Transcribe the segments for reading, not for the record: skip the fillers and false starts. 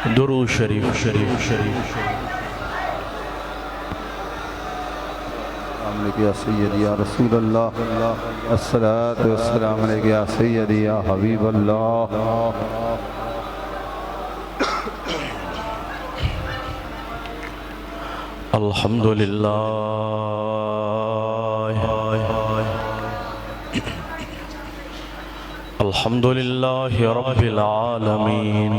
दुरूद शरीफ शरीफ शरीफ या सय्यदी या रसूल अल्लाह अस्सलातु वस्सलाम अलैका या सय्यदी या हबीब अल्लाह। अल्हम्दुलिल्लाह रब्बिल आलमीन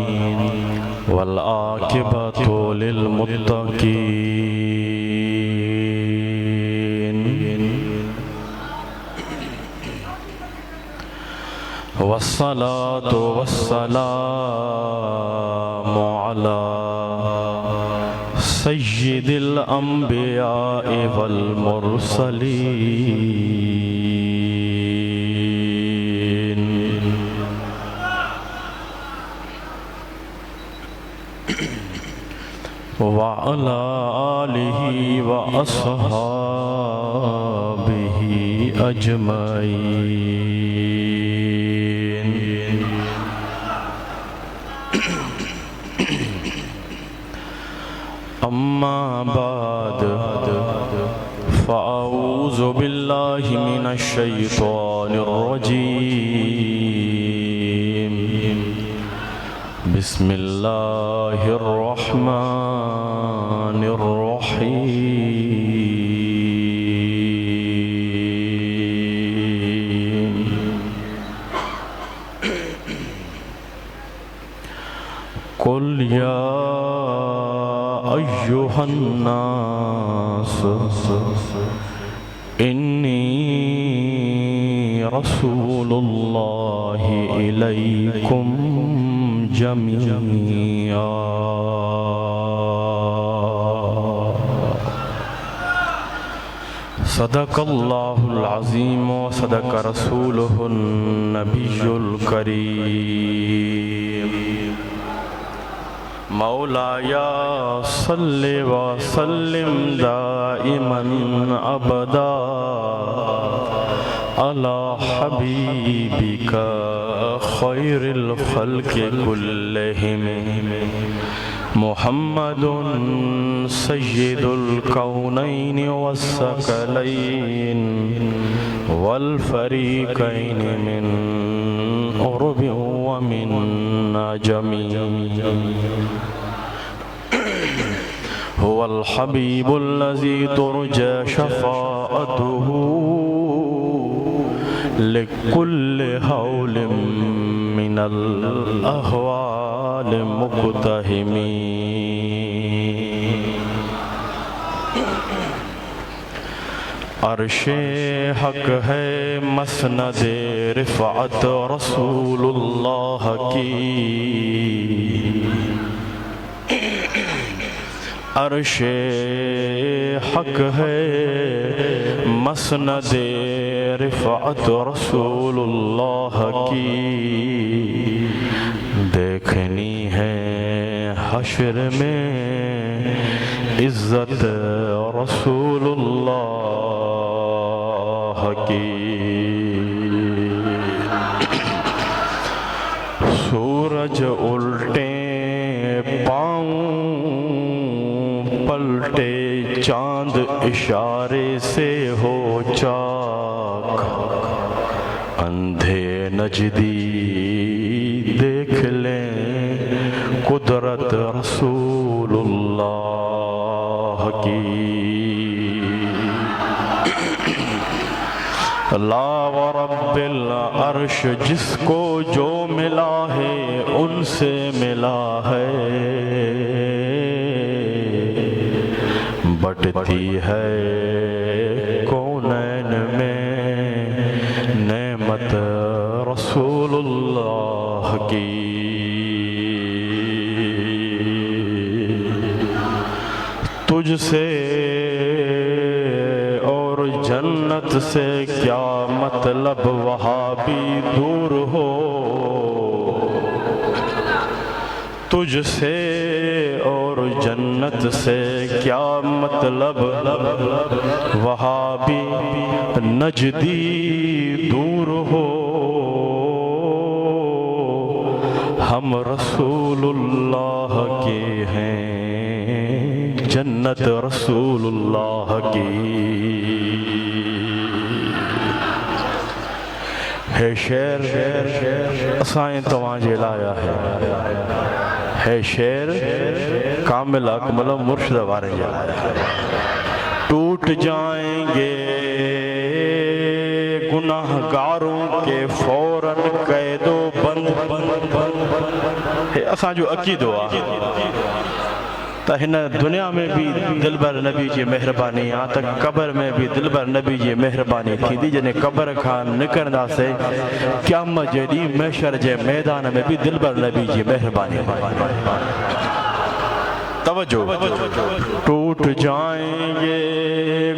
वल आकिबतु लिल मुत्तकीन वस्सलातु वस्सलामु अला सय्यिदिल अंबिया वल मुरसलीन व अला आलिहि व अस्हाबिहि अजमईन। अम्मा बाद फ़अऊज़ु बिल्लाहि मिनश शैतानिर रजीम। बिस्मिल्लाहिर रहमानिर रहीम। कुल या अय्युहन्नास इन्नी रसूलुल्लाहि इलैकुम जमीआ। सदक़ल्लाहुल अज़ीम व सदक़ रसूलुहुन नबियुल करीम। मौलाया सल्लि व सल्लिम दाइमन अबदा अला हबीबिका खैरिल खल्क़ि कुल्लिहिम मुहम्मदुन सय्यिदुल कौनैन वस्सक़लैन वल फ़रीक़ैन मिन उर्बि व मिन अजमी। हुवल हबीबुल्लज़ी तुरजा शफ़ाअतुहु लिकुल्लि हौलिम मिनल अहवाल मुक़तहिमी। अर्शे हक है मसनदे रिफ़अत रसूलुल्लाह की। अर्शे हक है मसनदे रिफ़अत रसूलुल्लाह की। देखनी है हश्र में इज़्ज़त रसूलुल्लाह की। सूरज उल्टे पाँव पलटे चाँद इशारे से हो चाक। अंधे नजदी देख लें कुदरत रसूलुल्लाह की। ला व रब्बिल अर्श जिसको जो मिला है उनसे मिला है। बटती है कौनैन में नेमत रसूलुल्लाह की। तुझसे और जन्नत से क्या मतलब वहाँ भी दूर हो। तुझसे और जन्नत से क्या मतलब वहाँ भी नजदी दूर हो। हम रसूलुल्लाह के हैं, जन्नत रसूलुल्लाह की है। शेर असां तव्हांजे लाया है शेर कामिल अकमल मुर्शिद वारे जे लाया है। टूट जाएंगे गुनाहगारों के फौरन कैदो बंद हे असांजो अक़ीदो आहे त हिन दुनिया में भी दिलबर नबी जी मेहरबानी आहे त क़ब्र में भी दिलबर नबी जी मेहरबानी थींदी। जॾहिं क़ब्र खां निकिरंदासीं क़यामत जे ॾींहुं महशर जे मैदान में भी दिलबर नबी जी मेहरबानी। तवज्जो। टूट जाएंगे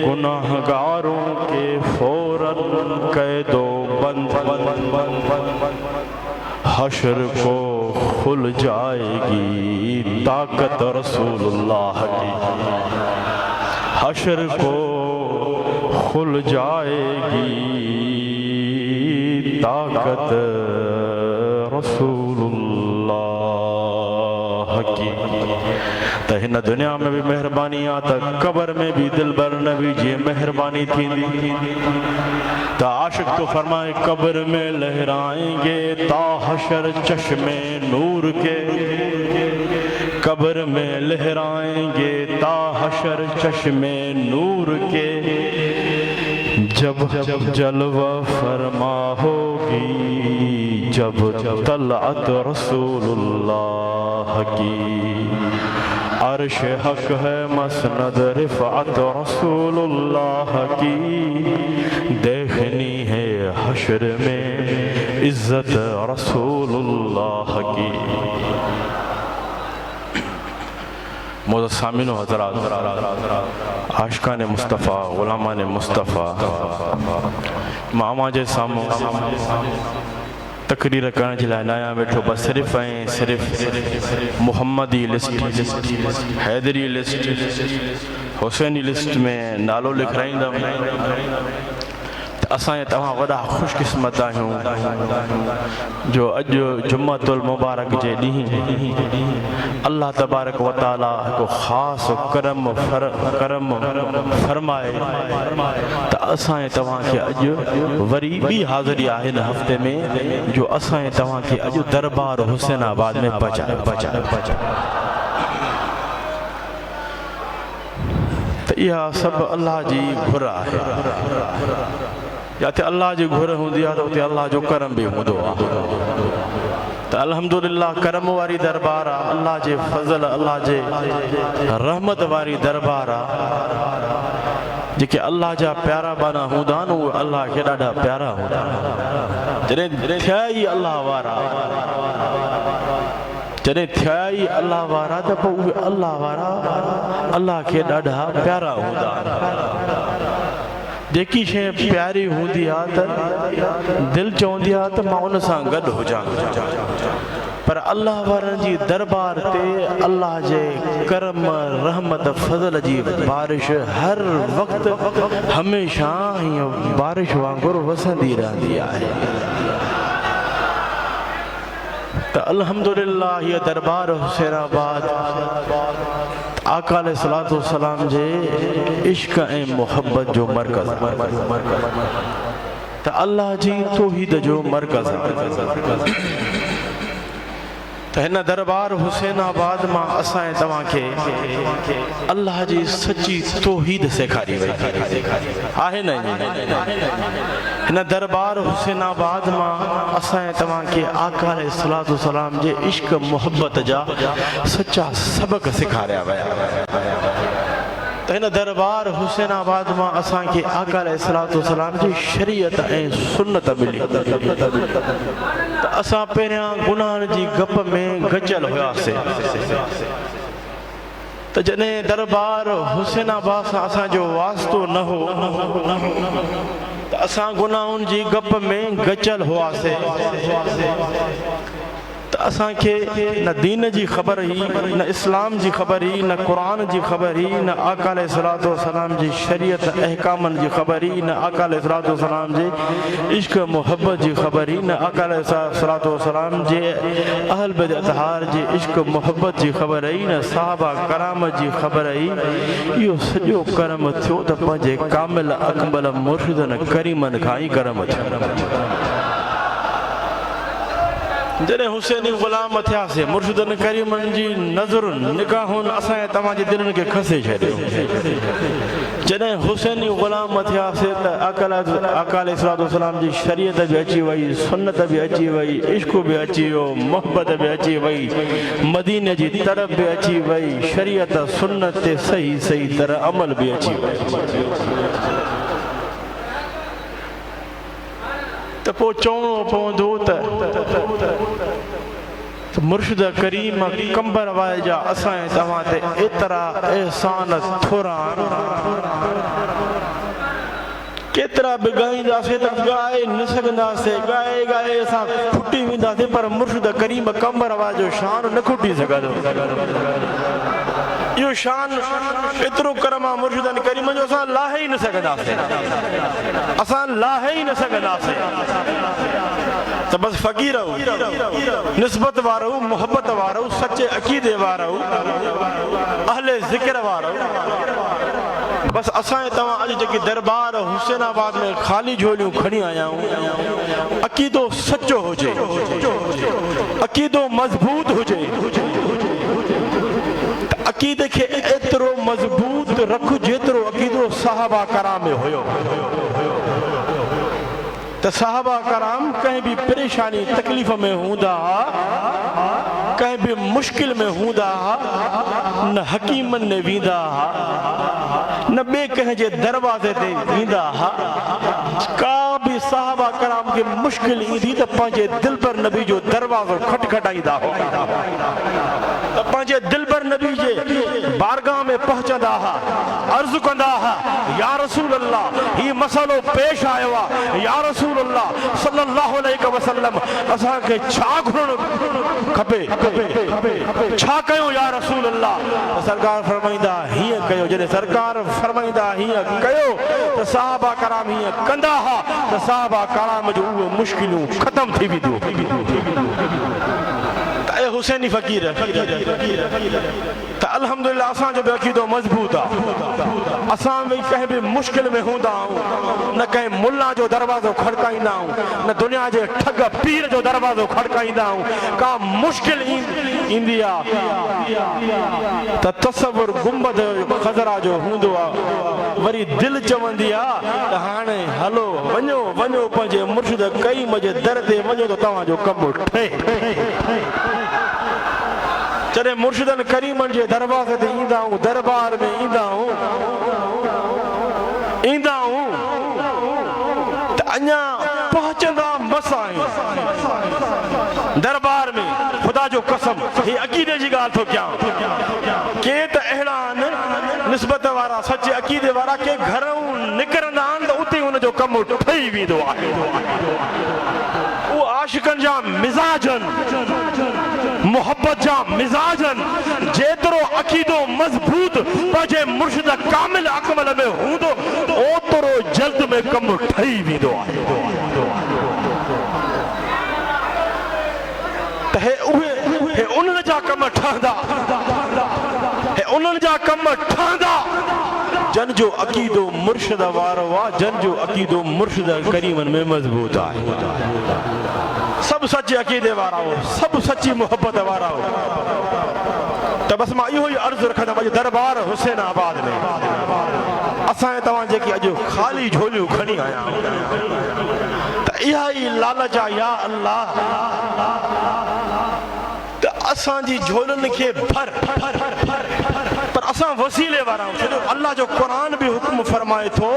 गुनाहगारों के फौरन कैदो बंद, हश्र को खुल जाएगी ताकत रसूलुल्लाह की। हश्र को खुल जाएगी ताकत रसूलुल्लाह की। त हिन दुनिया में भी मेहरबानी आहे त क़ब्र में भी दिलबर नबी जी मेहरबानी थींदी। त आशिक तो फरमाए क़ब्र में लहराएंगे ता हशर चश्मे नूर के। क़ब्र में लहराएंगे ता हशर चश्मे नूर के। जब जलवा फरमा होगी जब तलअत रसूलुल्लाह की। अर्श हक है मसनद रिफ़अत रसूलुल्लाह की। देखनी है हश्र में इज्जत रसूलुल्लाह की। मोहतरम सामीनो हज़रात, आशिकान मुस्तफ़ा ग़ुलामान मुस्तफ़ा मामा जे साम्हूं तकरीर करण जे लाइ लाया वेठो। बस सिर्फ़ ऐं सिर्फ़ Muhammadi list, Haidari list, Husaini list में नालो लिखाईंदुमि। असां तव्हां वॾा ख़ुशकिस्मत आहियूं जो अॼु जुम्मतुल मुबारक जे ॾींहुं अल्लाह तबारक व तआला हिकु ख़ासि करम फरमाए त असां तव्हांखे अॼु वरी ॿी हाज़िरी आहे हिन हफ़्ते में जो असां तव्हांखे अॼु दरबार हुसैनाबाद में पहुचाए। त इहा सभु अल्लाह जी घुर आहे। जिते अल्लाह जी घुर हूंदी आहे त उते अल्लाह जो करम बि हूंदो आहे। त अल्हम्दुलिल्लाह करम वारी दरबार आहे, अल्लाह जे फज़ल अल्लाह जे रहमत वारी दरबार आहे। जेके अल्लाह जा प्यारा बाना हूंदा आहिनि उहे अल्लाह खे ॾाढा प्यारा हूंदा आहिनि। जॾहिं थिया ई अल्लाह वारा, जॾहिं थिया ई अल्लाह वारा त पोइ उहे अल्लाह वारा अल्लाह खे ॾाढा प्यारा हूंदा आहिनि। जेकी शइ प्यारी हूंदी आहे त दिलि चवंदी आहे त मां उन सां गॾु हुजां। पर अल्लाह वारनि जी दरबार ते अल्लाह जे करम रहमत फज़ल जी बारिश हर वक़्तु हमेशह हीअं बारिश वांगुरु वसंदी रहंदी आहे। त अल्हम्दुलिल्लाह हीअ दरबार हुसैनाबाद आका अलैहिस्सलातु वस्सलाम जे इश्क ऐं मोहब्बत जो मरकज़, त अल्लाह जी तौहीद जो मरकज़। त हिन दरबार हुसैनाबाद मां असां तव्हांखे अल्लाह जी सची तौहीद सेखारी वई आहे न। हिन दरबार हुसैनाबाद मां असां तव्हांखे आका अलैहिस्सलातु वस्सलाम जे इश्क मोहब्बत जा सच्चा सबक सेखारिया विया। त हिन दरबार हुसैनाबाद मां असांखे आका अलैहिस्सलातु वस्सलाम जी शरीयत ऐं सुन्नत मिली। त असां पहिरियां गुनाहनि जी गप में गचल हुआसीं। त जॾहिं दरबार हुसैनाबाद सां असांजो वास्तो न हो त असां गुनाहनि जी गप में गचल हुआसीं। त त असांखे न दीन जी ख़बर ही, न इस्लाम जी ख़बर ही, न क़ुरान जी ख़बर ही, न आका अलैहिस्सलातु वस्सलाम जी शरीयत अहकामनि जी ख़बर ही, न आका अलैहिस्सलातु वस्सलाम जे इश्क मोहब्बत जी ख़बर ही, न आका अलैहिस्सलातु वस्सलाम जे अहल बैत अतहार जे इश्क मोहब्बत जी ख़बर ही, न सहाबा कराम जी ख़बर ही। इहो सॼो करम थियो त पंहिंजे कामिल अकमल मुर्शिदनि करीमनि खां ई करम थियो। जॾहिं हुसैनी ग़ुलाम थियासीं मुर्शिदनि करीमनि जी नज़रुनि निगाहुनि असांजे तव्हांजे दिलनि खे खसे छॾियो। जॾहिं हुसैनी ग़ुलाम थियासीं त आका अलैहिस्सलातु वस्सलाम जी शरीयत बि अची वई, सुन्नत बि अची वई, इश्क बि अची वियो, मोहब्बत बि अची वई, मदीने जी तरफ़ बि अची वई, शरीयत सुन्नत ते सही सही तरह अमल बि अची वई। त पोइ चवणो पवंदो त मुर्शिद करीम कंबर वारे जा असांजे तव्हां ते एतिरा एहसान थोरा केतिरा बि ॻाईंदासीं त ॻाए न सघंदासीं, ॻाए ॻाए असां खुटी वेंदासीं, पर मुर्शिद करीम कंबर वारे जो शान न खुटी सघंदो। इहो शान एतिरो करम आहे मुर्शिदनि करीम जो, असां लाहे ई न सघंदासीं, असां लाहे ई न सघंदासीं। त बसि फ़क़ीर निस्बत वारो, मोहब्बत वारो, सचे अक़ीदे वारो, अहले ज़िक्र वारो, बसि असांजे तव्हां अॼु जेकी दरबार हुसैनाबाद में ख़ाली झोलियूं खणी आया आहियूं, अक़ीदो सचो हुजे, अक़ीदो मज़बूत हुजे, अक़ीदे खे एतिरो मज़बूत रख जेतिरो अक़ीदो सहाबा कराम में हुयो। त सहाबा कराम कंहिं बि परेशानी तकलीफ़ में हूंदा हुआ, कंहिं बि मुश्किल में हूंदा हुआ, न हकीमनि ने वेंदा हुआ, न ॿिए कंहिंजे दरवाज़े ते वेंदा हुआ। का बि सहाबा कराम खे मुश्किल ईंदी त पंहिंजे दिलबर नबी जो दरवाज़ो खटखटाईंदा हुआ, त पंहिंजे दिलबर नबी जे बारगाह में पहुचंदा हुआ, अर्ज़ु कंदा हुआ, या रसूल अल्लाह ही मसलो पेश आयो आहे, या रसूल अल्लाह सल्लल्लाहु अलैहि वसल्लम असांखे छा घुरणु खपे, छा कयूं या रसूल अल्लाह। सरकार फरमाईंदा हीअं कयो, जॾहिं सरकार फरमाईंदा हीअं कयो त सहाबा कराम हीअं कंदा हुआ, त सहाबा कराम जो उहे मुश्किलूं ख़तम थी वेंदियूं। हुसैनी फ़क़ीर त अल्हम्दुलिल्लाह असांजो बि अक़ीदो मज़बूत आहे। असां बि कंहिं बि मुश्किल में हूंदा आहियूं, न कंहिं मुल्ला जो दरवाज़ो खड़काईंदा आहियूं, न दुनिया जे ठग पीर जो दरवाज़ो खड़काईंदा आहियूं। का मुश्किल ईंदी आहे त तसव्वुर गुंबद ख़ज़रा जो हूंदो आहे, वरी दिलि चवंदी आहे त हाणे हलो वञो वञो पंहिंजे मुर्शिद करीम जे दर ते वञो त तव्हांजो कमु ठहे। जॾहिं मुर्शिदनि करीमनि जे दरवाज़े ते ईंदा आहियूं, दरबार में ईंदा आहियूं त अञा पहुचंदा मसां आहियूं दरबार में। ख़ुदा जो कसम ही अक़ीदे जी ॻाल्हि थो कयां, के त अहिड़ा आहिनि निस्बत वारा, सचे अक़ीदे वारा, के घरूं निकिरंदा आहिनि त उते हुनजो कमु ठही वेंदो आहे। उहो आशिक़नि जा मिज़ाजनि, मोहब्बत जा मिज़ाजनि, जेतिरो अक़ीदो मज़बूत पंहिंजे मुर्शिद कामिल अकमल में हूंदो, ओतिरो जल्द में कमु ठही वेंदो आहे। त हे उन्हनि जा कम ठहंदा, उन्हनि जा कम ठहंदा जन जो अक़ीदो मुर्शिद वारो आहे, जन जो अक़ीदो मुर्शिद करीमनि में मज़बूत आहे। सभु सचे अक़ीदे वारा हो, सभु सची मोहब्बत वारा हो। त बसि मां इहो ई अर्ज़ु रखंदुमि अॼु दरबार हुसैनाबाद में असांजे तव्हां जेकी अॼु ख़ाली झोलियूं खणी आया त इहा ई लालच आहे, या अल्लाह त असांजी झोलियुनि खे भर, पर असां वसीले वारा आहियूं। छो अल्लाह जो क़ुरान बि हुकुम फरमाए थो,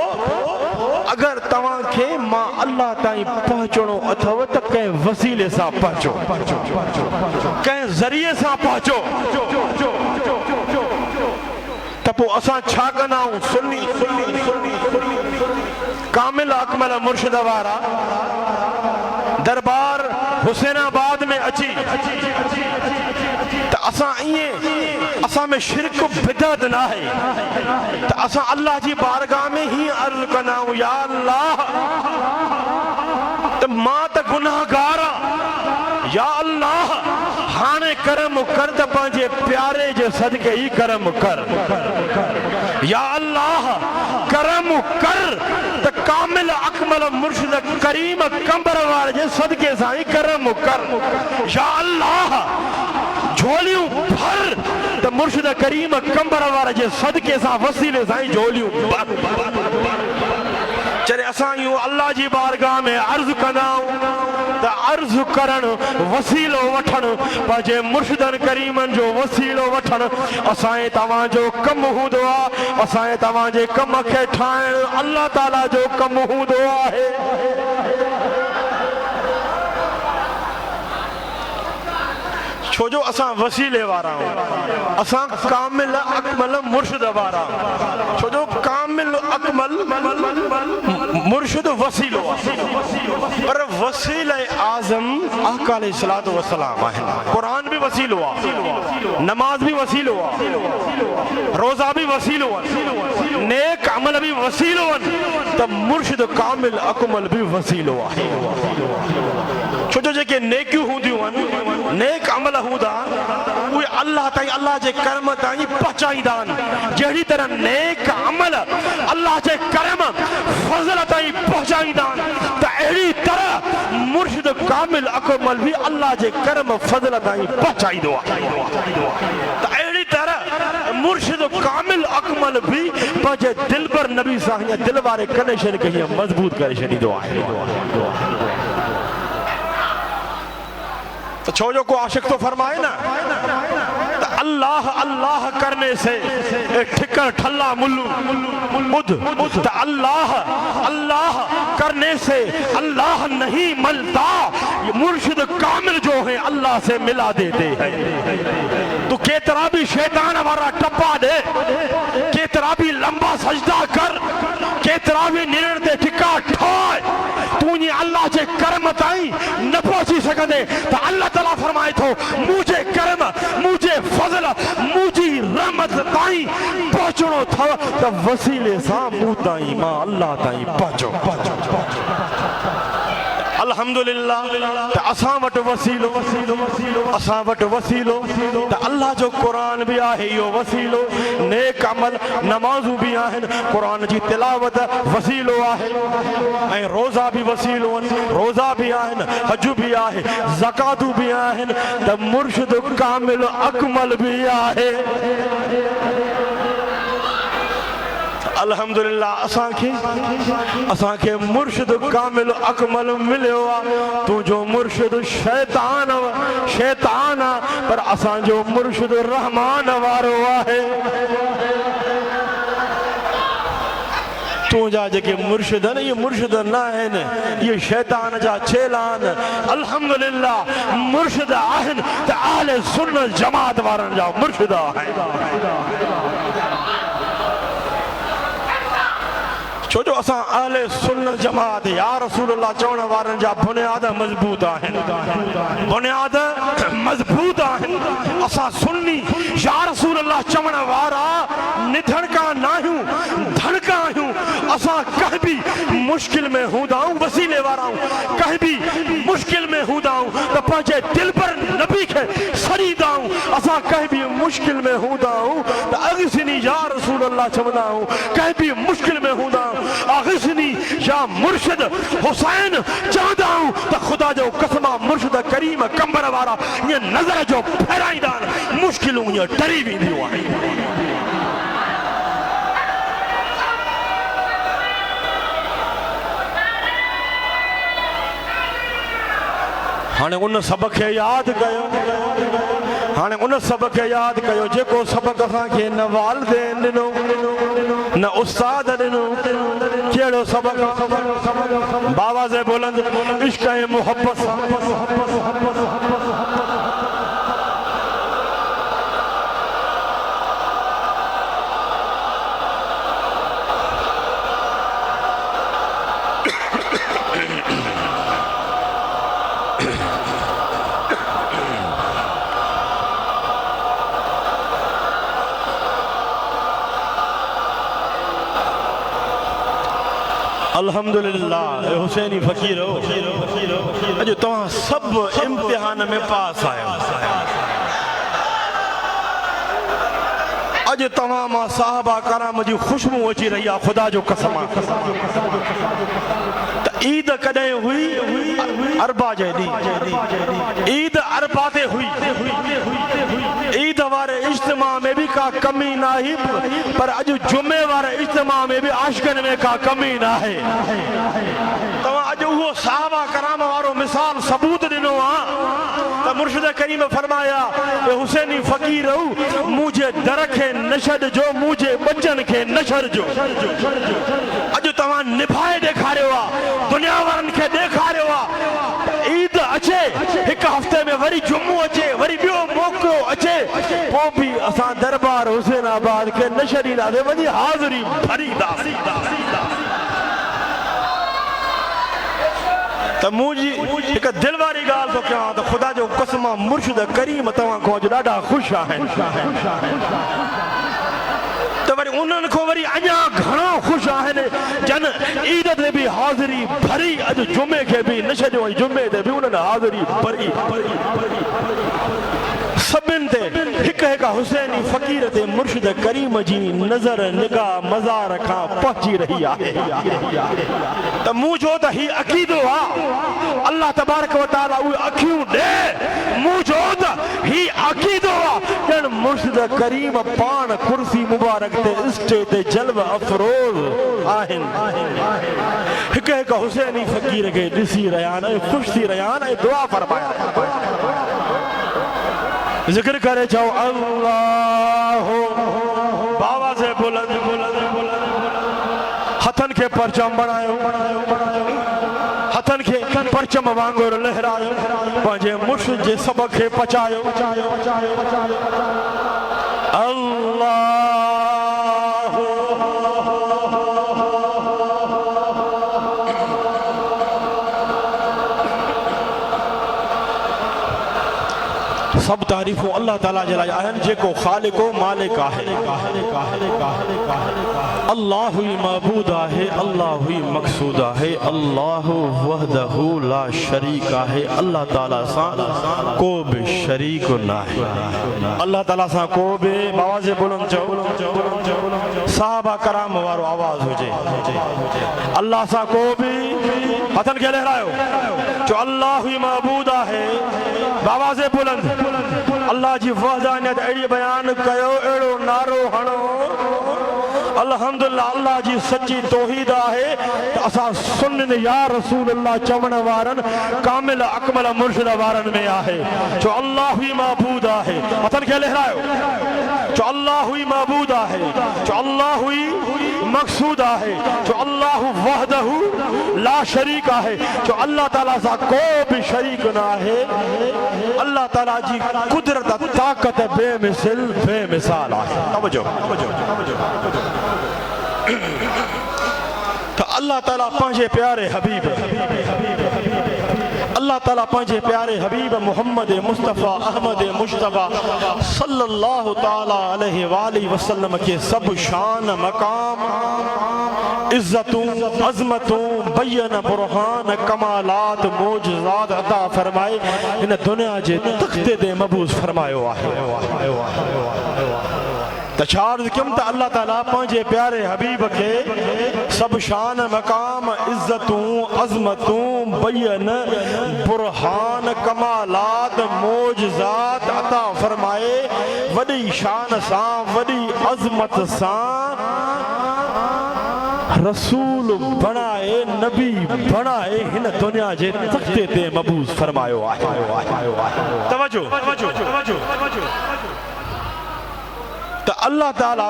अगरि तव्हांखे मां अल्लाह ताईं पहुचणो अथव त कंहिं वसीले सां पहुचो, कंहिं ज़रिए सां पहुचो। त पोइ असां छा कंदा आहियूं? सुन्नी कामिल अकमल मुर्शिद वारा दरबार हुसैनाबाद में अची त असां ईअं असां में शिरक बिदअत न आहे त असां अल्लाह जी बारगाह में ही अर्ज़ कंदा आहियूं या अल्लाह त मां त गुनाहगार आहियां या अल्लाह हाणे करम कर त पंहिंजे प्यारे जे सदके ही करम कर या अल्लाह करम कर त कामिल अकमल मुर्शिद करीम कंबर वारे जे सदके सां ही करम कर या अल्लाह झोलियूं भर त मुर्शिद करीम कंबर वारे जे सदके सां वसीले सां ही झोलियूं भर चले असां यूं अल्लाह जी बारगाह में अर्ज़ कंदा आहियूं त अर्ज़ करण वसीलो वठण पंहिंजे मुर्शिदन करीमन जो वसीलो वठण असांजे तव्हांजो कमु हूंदो आहे असांजे तव्हांजे कम खे ठाहिण अल्लाह ताला जो कमु हूंदो आहे छो जो असां वसीले वारा आहियूं असां कामिल अकमल मुर्शिद वारा छो जो कामिल अकमल मुर्शिद वसीलो पर वसीले आज़म आका अलैहिस्सलातु वस्सलाम आहे कुरान भी वसीलो आहे नमाज भी वसीलो आहे रोज़ा भी वसीलो आहे नेक अमल भी वसीलो आहिनि त मुर्शिद कामिल अकमल भी वसीलो आहे छो जो जेके नेकियूं हूंदियूं आहिनि नेक अमल हूंदा उहे अल्लाह ताईं अल्लाह जे कर्म ताईं पहुचाईंदा आहिनि जहिड़ी तरह नेक अमल अल्लाह जे कर्म फज़ल ताईं पहुचाईंदा आहिनि त अहिड़ी तरह मुर्शिद कामिल अकमल भी अल्लाह जे कर्म फज़ल ताईं पहुचाईंदो आहे त अहिड़ी तरह मुर्शिद कामिल अकमल भी पंहिंजे दिल पर नबी सां हीअं दिल वारे कनेक्शन खे हीअं मज़बूत करे छॾींदो आहे तो छो जो को आशिक तो फरमाए ना तो अल्लाह अल्लाह करने से ठिकर ठल्ला मुल्लू बुध तो अल्लाह अल्लाह करने से अल्लाह नहीं मिलता ये मुर्शिद कामिल जो है अल्लाह से मिला देते हैं तो केतरा भी शैतान वाला टप्पा दे केतरा भी लंबा सजदा कर केतरा भी निरते ठिका ठाए तू ये अल्लाह जे कर्म ताई न पहुंची सकते तो अल्लाह ताला फरमाए थो मुझे कर्म मुझे फजल मुझी रहमत ताई पहुंचणो था तो वसीले सा मुंह ताई मां अल्लाह ताई पहुंचो अल्हम्दुलिल्लाह त असां वटि वसीलो असां वटि वसीलो त अल्लाह जो कुरान भी आहे इहो वसीलो नेक अमल नमाज़ूं भी आहिनि कुरान जी तिलावत वसीलो आहे ऐं रोज़ा भी वसीलो आहिनि रोज़ा भी आहिनि हज भी आहे ज़कातूं भी आहिनि त मुर्शिद कामिल अकमल भी आहे अल्हम्दुलिल्लाह असांखे मुर्शिद कामिल अकमल मिलियो आहे तुंहिंजो मुर्शिद शैतान आहे पर असांजो मुर्शिद रहमान वारो आहे तुंहिंजा जेके मुर्शिद आहिनि इहे मुर्शिद न आहिनि इहे शैतान जा चेला आहिनि अल्हम्दुलिल्लाह मुर्शिद आहिनि त अहले सुन्नत जमात वारनि जा मुर्शिद आहिनि छो जो असां अहले सुन्नत जमात या रसूलुल्लाह चवण वारनि जा बुनियाद मज़बूत आहिनि बुनियाद मज़बूत आहिनि असां सुन्नी या रसूलुल्लाह चवण वारा निधड़का न आहियूं धड़का आहियूं असां कंहिं बि मुश्किल में हूंदा आहियूं वसीले वारा आहियूं कंहिं बि मुश्किल में हूंदा आहियूं त पंहिंजे दिल पर नबी खे सड़ींदा आहियूं असां कंहिं बि मुश्किल में हूंदा आहियूं त अॻिसनी या रसूलुल्लाह चवंदा आहियूं कंहिं बि मुश्किल में हूंदा आहियूं आग़िसनी या मुर्शिद हुसैन चवंदा आहियूं त ख़ुदा जो कसमा मुर्शिद करीम कंबर वारा ईअं नज़र जो फेराईंदा आहिनि मुश्किलूं ईअं डरी वेंदियूं आहिनि हाणे उन सबक खे यादि कयो हाणे उन सबक खे यादि कयो जेको सबक असांखे न वालिदैन ॾिनो न उस्ताद ॾिनो कहिड़ो सबक बाबा से बुलंद इश्क ऐं मोहब्बत अल्हम्दुलिल्लाह हुसैनी फ़कीर हो अॼु तव्हां सभु इम्तिहान में पास आहियो अॼु तव्हां मां साहबा कराम जी ख़ुशबू अची रही आहे खुदा जो कसम त ईद कॾहिं हुई अरबा जे ॾींहुं ईद अरबा ते हुई ईद वारे इज्तिमा में भी का कमी ना ही पर अॼु जुमे वारे इज्तिमा में भी आशिकनि में का कमी ना है तव्हां अॼु उहो साहबा कराम वारो मिसाल सबूत ॾिनो आहे त मुर्शिद करीम फरमाया हुसैनी फ़कीर हो मुझे दर खे न छॾिजो मुझे बच्चन खे न छॾिजो अॼु तव्हां निभाए ॾेखारियो आहे दुनिया वारनि खे ॾेखारियो आहे ईद अचे हिकु हफ़्ते में वरी जुमो अचे वरी ॿियो मौक़ो अचे पोइ बि असां दरबार हुसैनाबाद खे न छॾींदासीं वञी हाज़िरी भरींदासीं त मुंहिंजी हिकु दिलि वारी ॻाल्हि थो कयां त ख़ुदा जो कसम मुर्शिद करीम तव्हां खां अॼु ॾाढा ख़ुशि आहिनि त वरी उन्हनि खां वरी अञा घणा ख़ुशि आहिनि जन ईद ते बि हाज़िरी भरी अॼु जुमे खे बि न छॾियो ऐं जुमे ते बि उन्हनि हाज़िरी भरी सभिनि ते हिकु हिकु हुसैनी फ़कीर ते मुर्शिद करीम जी नज़र निगाह मज़ार खां पहुची रही आहे त मुंहिंजो त ही अक़ीदो आहे अल्लाह तबारक व तआला उहे अखियूं ॾे मुंहिंजो त ही अक़ीदो आहे ॼण मुर्शिद करीम पाण कुर्सी मुबारक ते स्टेज ते जल्व अफ़रोज़ आहिनि हिकु हिकु हुसैनी फ़कीर खे ॾिसी रहिया आहिनि ऐं ख़ुशि थी रहिया आहिनि ऐं दुआ फरमाया जिक्र करे चओ अल्लाह बाबा से बुलंद हथन के परचम बनायो हथन के परचम वांगुर लहरायो पंहिंजे मुर्शिद जे सब खे पचायो अल्लाह सब तारीफ़ूं अल्लाह ताला जे लाइ आहिनि जेको ख़ालिक़ो मालिक आहे अल्लाह ही मबूद आहे अल्लाह ही मक़सूद आहे अल्लाह वहदहू ला शरीक आहे अल्लाह ताला सां को बि शरीक न आहे अल्लाह ताला सां को बि आवाज़ बुलंद चओ साहबा कराम वारो आवाज़ हुजे अल्लाह सां को बि हथन खे लहरायो जो अल्लाह ही मबूद आहे आवाज़ बुलंद अल्लाह जी वहदानियत अहिड़ी बयान कयो अहिड़ो नारो हणो अल्हम्दुलिल्लाह अल्लाह जी सच्ची तौहीद आहे त असां सुन्नत या रसूल अल्लाह चवण वारनि कामिल अकमल मुर्शिद वारनि में आहे जो अल्लाह ही मबूद आहे हथन खे लहरायो जो अल्लाह ही मबूद आहे जो अल्लाह ही मक़सूद आहे जो अल्लाह वहदहू ला शरीक आहे जो अल्लाह ताला सां को बि शरीक न आहे अल्लाह ताला जी कुदरत ताक़त बेमिसाल आहे तवज्जो तो अल्लाह ताला पंहिंजे प्यारे हबीब अल्लाह ताला पंहिंजे प्यारे हबीब मोहम्मद मुस्तफ़ा अहमद मुश्तबा सल्लल्लाहु ताला अलैहि वाली वसल्लम के सब शान मकाम इज्जतों अजमतों बयन बुरहान कमालात मोजज़ात अता फरमाए इन दुनिया जे तख्ते दे मबूस फरमायो आहे तछाड़ क्यों त अल्लाह ताला पंहिंजे प्यारे हबीब के सब शान मकाम इज्जतों अजमतों बयन बुरहान कमालात मोजज़ात अता फरमाए वडी शान सा वडी अजमत सा रसूल बनाए नबी बनाए हिन दुनिया जे तख्ते ते मबूस फरमायो आहे तवज्जो त अल्लाह ताला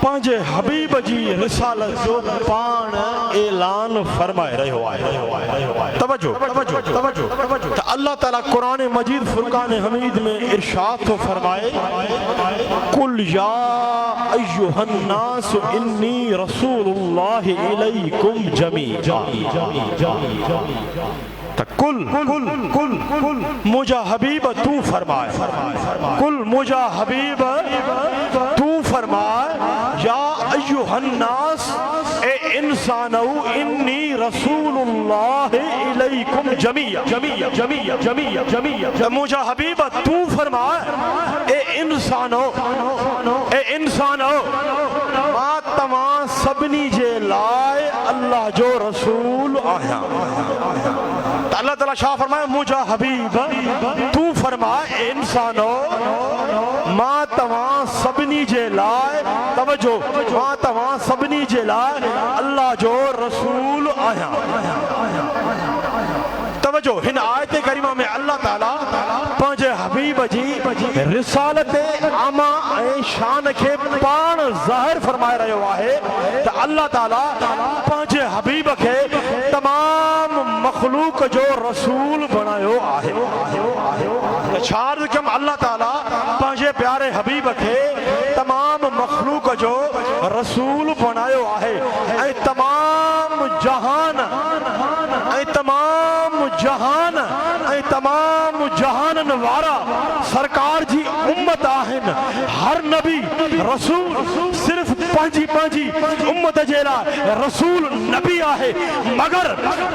पंहिंजे हबीब जी रिसालत जो पाण ऐलान फरमाए रहियो आहे तवज्जो त अल्लाह ताला कुरान मजीद फुरकान हमीद में इरशाद तो फरमाए कुल या अय्युहन नास इन्नी रसूलुल्लाहि इलैकुम जमीआ कुल मुझा हबीब तू फरमाए कुल मुझा हबीब तू फरमाए या अय्युहन नास ए इंसानू इन्नी रसूलुल्लाह इलैकुम जमीया जमीया जमीया जमीया जमीया मुझा हबीब तू फरमा ए इंसानो मां तमां सभिनी जे लाइ अल्लाह जो रसूल आहियां। अल्लाह ताला शाह फरमाए मुझा हबीब तू फरमा इंसानो मां तमां सभिनी जे लाइ तवजो मां तमां सभिनी जे लाइ अल्लाह जो रसूल आहियां। तवजो हिन आयत करीमा में अल्लाह ताला पंहिंजे हबीब जी रिसालत आमा ऐं शान खे पाण ज़ाहिर फरमाए रहियो आहे त अल्लाह ताला पंहिंजे हबीब खे तमाम मखलूक जो रसूल बणायो आहे। छा अर्ज़ कयम अल्लाह ताला पंहिंजे प्यारे हबीब खे तमाम मखलूक जो रसूल बणायो आहे ऐं तमाम जहाननि वारा सरकार जी उम्मत आहिनि। हर नबी रसूल सिर्फ़ पंहिंजी उम्मत जे लाइ रसूल नबी आहे, मगर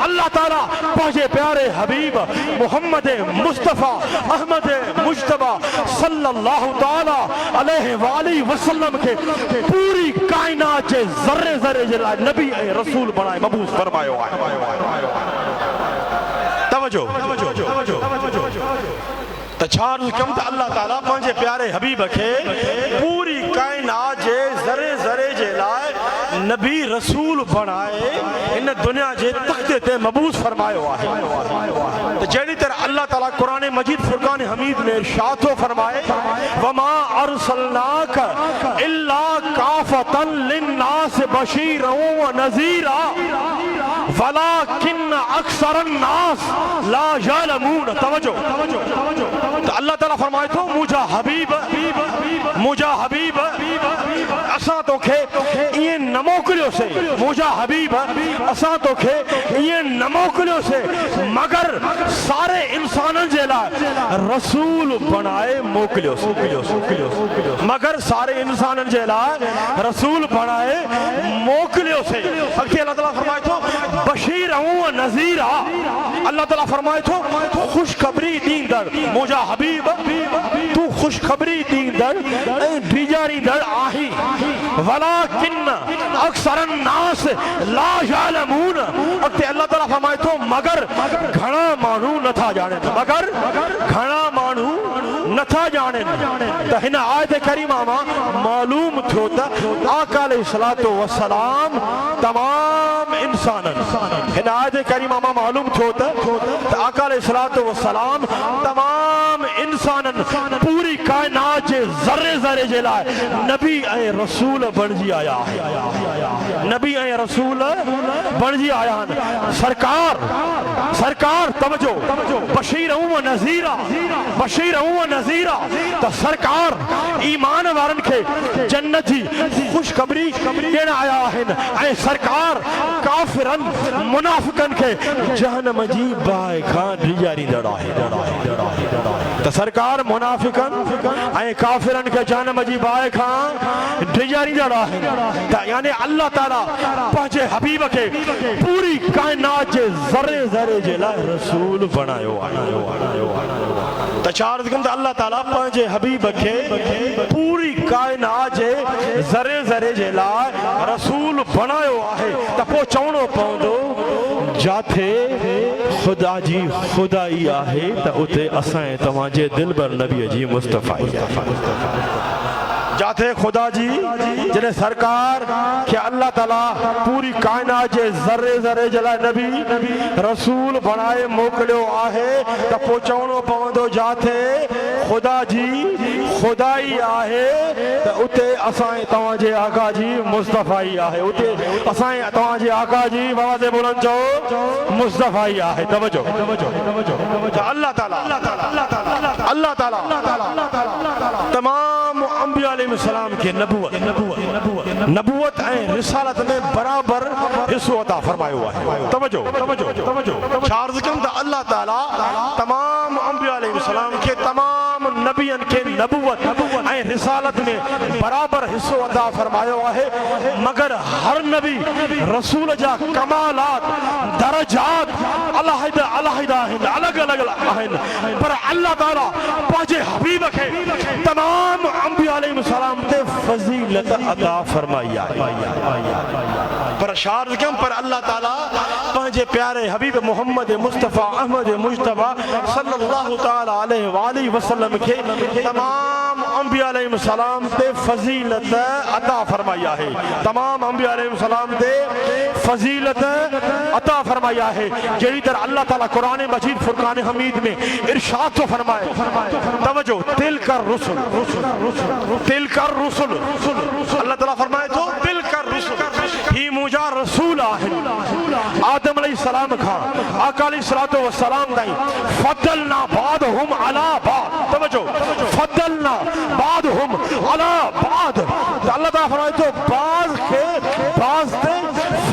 अल्लाह ताला पंहिंजे प्यारे हबीब मोहम्मद मुस्तफ़ा अहमद मुज्तबा सल्लल्लाहु ताला अलैहि वाली वसल्लम खे पूरी कायनात जे ज़र्रे ज़र्रे जे लाइ नबी ऐं रसूल बणाए मबूस फरमायो आहे। तवजो त छा अर्ज़ कयमि त अल्लाह ताला पंहिंजे प्यारे हबीब खे पूरी कायनात जे ज़रे ज़रे जे लाइ नबी रसूल बणाए इन दुनिया जे तख़्ते ते मबूस फरमायो आहे। त जहिड़ी तरह अल्लाह ताला क़ुरान मजीद फुरक़ान हमीद में इरशाद थो फरमाए वमा अरसलनाक इल्ला काफ़तन लिन्नास बशीरन व नज़ीरा वलाकिन अक्सरन नास ला यअलमून। तवज्जो तो अल्लाह ताला फरमाए थो मुझा हबीब असां तोखे ईअं न मोकिलियोसीं मुझा हबीब असां तोखे ईअं न मोकिलियोसीं मगर सारे इंसाननि जे लाइ रसूल बणाए मोकिलियोसीं मगर सारे इंसाननि जे लाइ रसूल बणाए मोकिलियोसीं। अॻिते अल्लाह ताला फरमाए थो बशीर ऐं नज़ीर अल्लाह ताला फरमाए थो ख़ुशख़बरी ॾींदड़ मुझा हबीब तू ख़ुशख़बरी ॾींदड़ ऐं ॾीजारींदड़ आहीं। वलाकिन अक्सरन नास ला यअलमून। अॻिते अल्लाह ताला फरमाए थो मगर घणा माण्हू नथा ॼाणनि नथा ॼाणनि। त हिन आयत करीमा मां मालूम थियो त आका अलैहिस्सलातु वस्सलाम तमाम इंसाननि हिन आयत करीमा मां मालूम थियो त आका अलैहिस्सलातु वस्सलाम तमाम इंसाननि पूरी कायनात जे ज़र्रे ज़र्रे जे लाइ नबी ऐं रसूल बणिजी आया नबी ऐं रसूल बणिजी आया आहिनि। सरकार तवजो बशीर ऐं नज़ीरा त सरकार ईमान वारनि खे जन्नत जी ख़ुशख़बरी ॾियण आया आहिनि ऐं सरकार काफ़िरनि मुनाफ़िक़नि खे जहन्नम जी बाहि खां ॾिजारींदड़ आहे। त सरकार मुनाफ़िक़नि ऐं काफ़िरनि खे जहन्नम जी बाहि खां ॾिजारींदड़ आहे। त यानी अल्लाह ताला पंहिंजे हबीब खे पूरी कायनात जे ज़र्रे ज़र्रे जे लाइ रसूल बणायो आहे। त छा अर्ज़ कयमि त अल्लाह ताला पंहिंजे हबीब खे पूरी कायनात जे ज़रे ज़रे जे लाइ रसूल बणायो आहे। त पोइ चवणो पवंदो जाथे ख़ुदा जी ख़ुदाई आहे त उते असां तव्हांजे दिलबर नबीअ जी मुस्तफ़ाई जाथे खुदा जी जॾहिं सरकार खे अल्लाह ताला पूरी कायनात जे ज़र्रे ज़र्रे जे लाइ नबी रसूल बणाए मोकिलियो आहे त पोइ चवणो पवंदो जाथे खुदा जी खुदाई आहे त उते असां तव्हांजे आका जी मुस्तफ़ाई आहे। उते असां तव्हांजे आका जी आवाज़ बुलंद चओ मुस्तफ़ाई आहे। तवजो अल्लाह ताला तमाम अंबिया अलैहिस्सलाम के नबूवत ऐं रिसालत में बराबर हिस्सो अता फरमायो आहे। तवजो छा अर्ज़ कयमि त अल्लाह ताला तमाम अंबिया अलैहिस्सलाम के तमाम नबियन के नबुवत ऐं रिसालत में बराबर हिस्सो अदा फरमायो आहे मगर हर नबी रसूल जा कमालात दरजात अलहदा अलहदा आहिनि अलग अलग आहिनि पर अल्लाह ताला पंहिंजे हबीब खे तमाम अंबिया अलैहिस्सलाम ते फजीलत अदा फरमाई आहे पर शार कम पर अल्लाह ताला पंहिंजे प्यारे हबीब मोहम्मद मुस्तफ़ा अहमद मुजतबा सल्लल्लाहु ताला अलैहि वसल्लम के तमाम अंबिया अलैहिस्सलाम ते फजीलत अता फरमाई है तमाम अंबिया अलैहिस्सलाम ते फजीलत अता फरमाई है जहिड़ी तरह अल्लाह ताला कुरान मजीद फुरकान हमीद में इरशाद तो फरमाए तवज्जो तिलकर रुसुल अल्लाह ताला फरमाए तो तिलकर रुसुल ही मुजा रसूल आहे आदम अलैहिस्सलाम खां आका अलैहिस्सलातु वस्सलाम ताईं फदलना बादहुम अला बाद तवज्जो फदलना बादहुम अला बाद अल्लाह ताला फरमाए तो बाज ते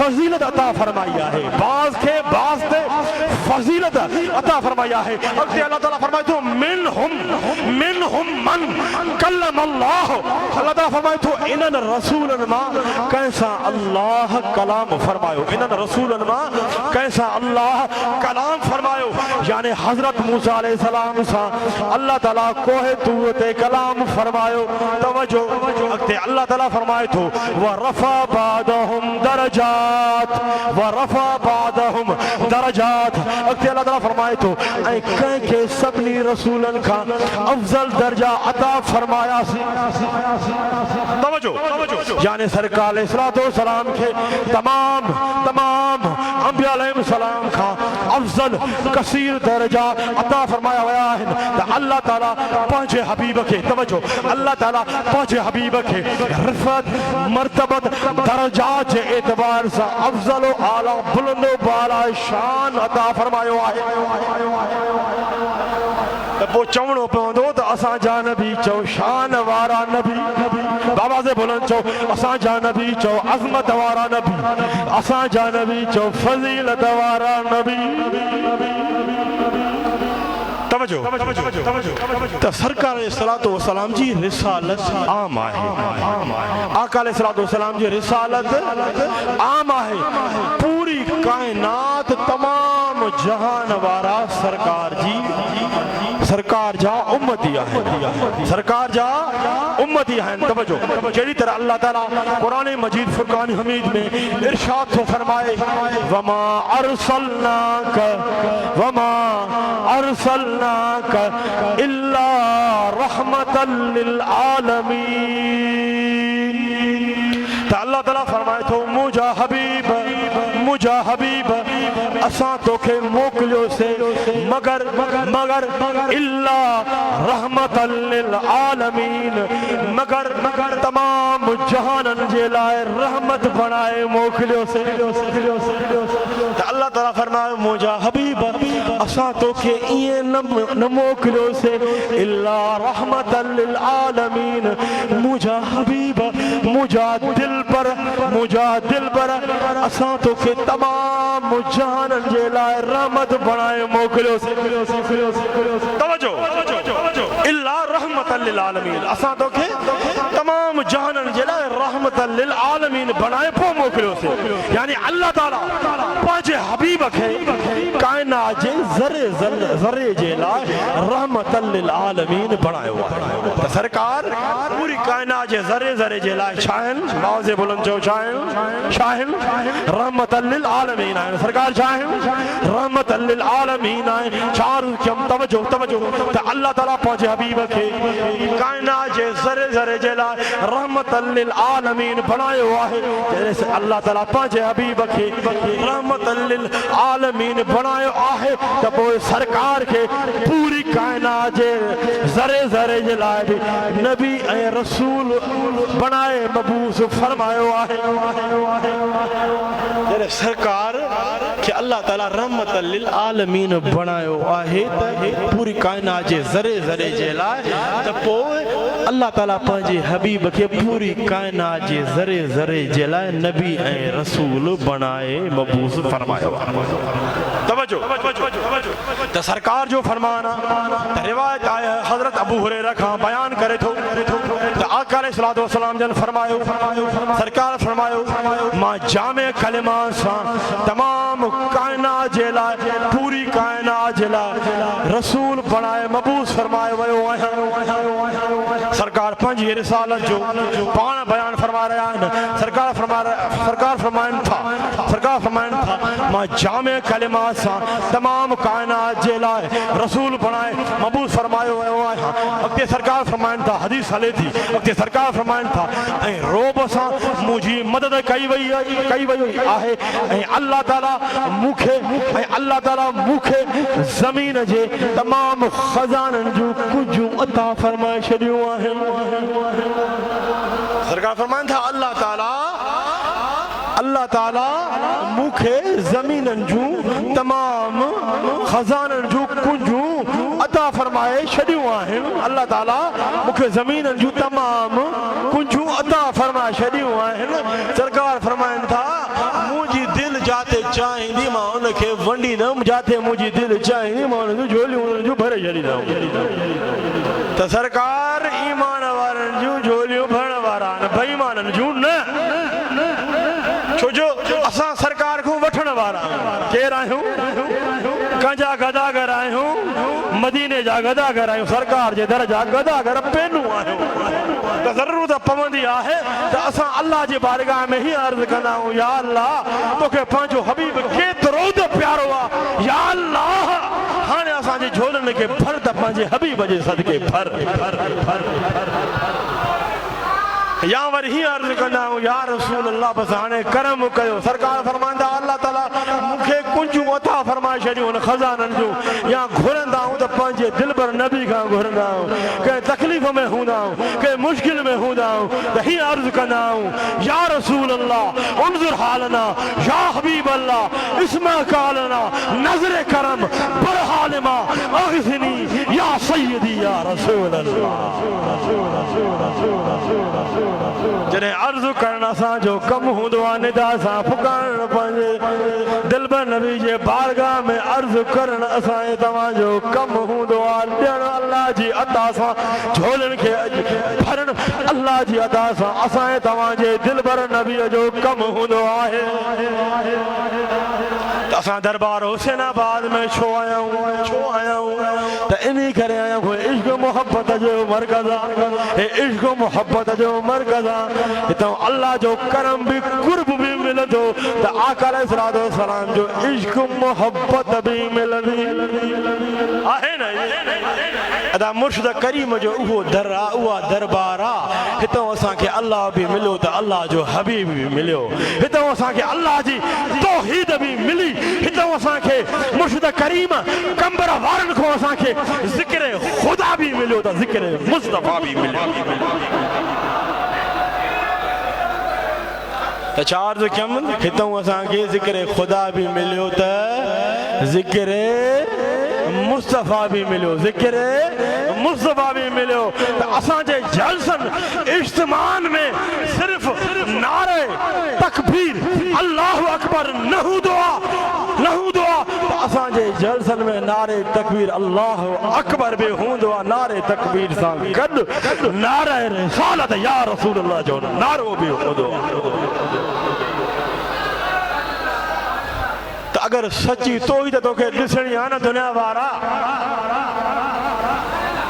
फजीलत अता फरमाई है बाज के बाज ते फजीलत अता फरमाई है अगते अल्लाह ताला फरमाए तो मिनहुम मन कल्लम अल्लाह अल्लाह ताला फरमाए तो इनन रसूलन मा कैसा अल्लाह कलाम फरमायो इनन रसूलन मा कैसा अल्लाह कलाम फरमायो यानी हजरत मूसा अलैहिस्सलाम सा अल्लाह ताला कोहे तूर ते कलाम फरमायो तवज्जो अगते अल्लाह ताला फरमाए तो व रफा बादहुम दरजात अगते अल्लाह ताला फरमाए तो ऐ के सबनी रसूलन का अफजल दर्जा अता फरमाया तवज्जो यानी सरकार अलैहिस्सलातु वस्सलाम के तमाम अंबिया अलैहिस्सलाम का अफजल कसीर दर्जा अता फरमाया हुआ है तो अल्लाह ताला पंहिंजे हबीब के तवज्जो अल्लाह ताला पंहिंजे हबीब के रिफत मर्तबत दर्जात जे एतबार से अफजल आला बुलंद बाला शान अता फरमायो आहे वो चवणो पवंदो तो असां जा नबी चो शान वारा नबी बाबा से बुलंद चो असां जा नबी चो अजमत वारा नबी असां जा नबी चो फजीलत वारा नबी तवज्जो तो सरकार अलैहिस्सलातु वस्सलाम जी रिसालत आम आहे आका अलैहिस्सलातु वस्सलाम जी रिसालत आम आहे पूरी कायनात तमाम जहान वारा सरकार जा उम्मती आहे सरकार जा उम्मती हैं तवज्जो जड़ी तरह अल्लाह ताला कुरान मजीद फुरकान हमीद में इरशाद तो फरमाए वमा अरसलनाक इल्ला रहमतल लिल आलमीन तो अल्लाह ताला फरमाए तो मुझा हबीब असां तोखे मोकिलियो से मगर इल्ला रहमतल लिल आलमीन मगर तमाम जहानन जे लाए रहमत बनाए मोकिलियो से अल्लाह ताला फरमाए मुझा हबीब असां तोखे इए न मोकिलियो से इल्ला रहमतल लिल आलमीन मुझा हबीब मुझा दिल पर असां तोखे तमाम जहानन जे लाए रहमत बनाए मोकिलियो से तवज्जो इल्ला रहमतल लिल आलमीन असां तोखे तमाम जहानन जे लाए रहमतल लिल आलमीन बनाए पो मोकिलियो से यानी अल्लाह ताला पंहिंजे हबीब खे कायनात जे ज़रे जे लाए रहमतल लिल आलमीन बनायो आहे त सरकार पूरी कायनात जे ज़रे जे लाए शाहिन बाज़े बुलंद जो शाहिन रहमतल लिल आलमीन आहे सरकार शाहिन रहमतल लिल आलमीन आहे चार कम तवज्जो त अल्लाह ताला पंहिंजे हबीब खे कायनात जे ज़रे जे लाए रहमतल लिल आलमीन बनायो आहे जैसे अल्लाह ताला पंहिंजे हबीब खे रहमतल लिल आलमीन बनायो आहे त पोइ सरकार के पूरी कायनात जे ज़रे जे लाए भी नबी ऐं रसूल बनाए मबूस फरमायो आहे सरकार के अल्लाह ताला रहमतल लिल आलमीन बनायो आहे त पूरी कायनात जे ज़रे जे लाए त पोइ अल्लाह ताला पंहिंजे हबीब के पूरी कायनात जे ज़रे जे लाए नबी ऐं रसूल बनाए मबूस फरमायो तवज्जो तो सरकार जो फरमाना तो रिवायत आया हजरत अबू हुरैरा खां बयान करे थो तो आका अलैहिस्सलातु वस्सलाम जन फरमायो सरकार फरमायो मां जामे कलिमा सां तमाम कायनात जे लाइ पूरी कायनात जे लाइ रसूल बणाए मबूस फरमायो वियो आहियां। सरकार पंहिंजी रिसालत जो पाण बयान फरमा रहा है। सरकार फरमाइनि था मां जामे कलिमा सां तमाम कायनात जे लाइ रसूल बणाए मबूस फरमायो वियो आहियां। अॻिते सरकार फरमाइनि था हदीस हले थी अॻिते सरकार फरमाइनि था ऐं रोब सां मुंहिंजी मदद कई वई आहे ऐं अल्लाह ताला मूंखे ज़मीन जे तमाम खज़ाननि जूं कुझु अता फरमाए छॾियूं आहिनि। सरकार फरमाइनि था अल्लाह ताला मूंखे ज़मीननि जूं तमाम खज़ाननि जूं कुझु अता फरमाए छॾियूं आहिनि। अल्लाह ताला मूंखे ज़मीननि जूं तमाम कुझु अता फरमाए छॾियूं आहिनि। सरकार फरमाइनि था मुंहिंजी दिलि जाते चाहींदी मां उनखे वंडींदमि जाते मुंहिंजी दिलि चाहींदी मां उन जूं झोलियूं उन्हनि जूं भरे छॾींदमि। त सरकार ईमान वारनि जूं झोलियूं भरण वारा आहिनि बेईमाननि जूं न। छो जो असां सरकार खां वठण वारा केरु आहियूं? कंहिंजा गदागर आहियूं? मदीने जा गदागर आहियूं। सरकार जे दर जा गदागर पेनू आहियूं। त ज़रूरत पवंदी आहे त असां अल्लाह जे बारगाह में ही अर्ज़ कंदा आहियूं या अल्लाह तोखे पंहिंजो हबीब केतिरो त प्यारो आहे या अल्लाह हाणे असांजे झोलनि खे भर त पंहिंजे हबीब जे सदके भर। या वरी ही अर्ज़ कंदा आहियूं या रसूल अल्लाह बसि हाणे करम कयो। सरकार फरमाईंदा अल्लाह ताला मूंखे कुझु अता फरमाए छॾियूं उन खज़ाननि जूं। या घुरंदा आहियूं त पंहिंजे दिलबर नबी खां घुरंदा आहियूं। कंहिं तकलीफ़ में हूंदा आहियूं कंहिं मुश्किल में हूंदा आहियूं त हीअं अर्ज़ कंदा आहियूं या रसूल अल्लाह उनज़ुर हालना या हबीब अल्लाह इस्मा कालना नज़र करम पर हालिमा अग़िथनी या सय्यदी या रसूल अल्लाह। जॾहिं अर्ज़ करण असांजो कमु हूंदो आहे निदा सां पुकारणु पंहिंजे दिलबर नबी जे बारगाह में अर्ज़ करणु असांजे तव्हांजो कमु हूंदो आहे। ॾियणु अल्लाह जी अता सां झोलनि खे भरणु अल्लाह जी अता सां असांजे तव्हांजे दिलबर नबीअ जो कमु हूंदो आहे। त असां दरबार हुसैनाबाद में छो आया आहियूं त इन करे आया आहियूं इश्क मोहब्बत जो मरकज़ आहे। इश्क मोहब्बत जो मरकज़ आहे। हितां अल्लाह जो करम बि कुर्ब बि मिलंदो त आका अलैहिस्सलातु वस्सलाम जो इश्क मोहब्बत बि मिलंदी आहे न। अदा मुर्शिद करीम जो उहो दर आहे उहा दरबार आहे। हितां असांखे अल्लाह बि मिलियो त अल्लाह जो हबीब बि मिलियो। हितां असांखे अल्लाह जी तौहीद बि मिली। हितां असांखे मुर्शिद करीम कंबर वारनि खां असांखे ज़िक्र ख़ुदा बि मिलियो त ज़िक्र मुस्तफ़ा बि मिलियो। त चार जो कम हितां असांखे ज़िक्र ख़ुदा बि मिलियो त ज़िक्र मुस्तफ़ा भी मिलो, ज़िक्र मुस्तफ़ा भी मिलो। तो असांजे जलसन इज्तिमान में सिर्फ नारे तकबीर अल्लाह अकबर नहू दुआ तो असांजे जलसन में नारे तकबीर अल्लाह अकबर भी हूंदो आहे। नारे तकबीर सां गॾु नारे रिसालत या रसूल अल्लाह जो नारो भी हूंदो आहे। अगर सच्ची तौहीद तोखे ॾिसणी आहे न दुनिया वारा,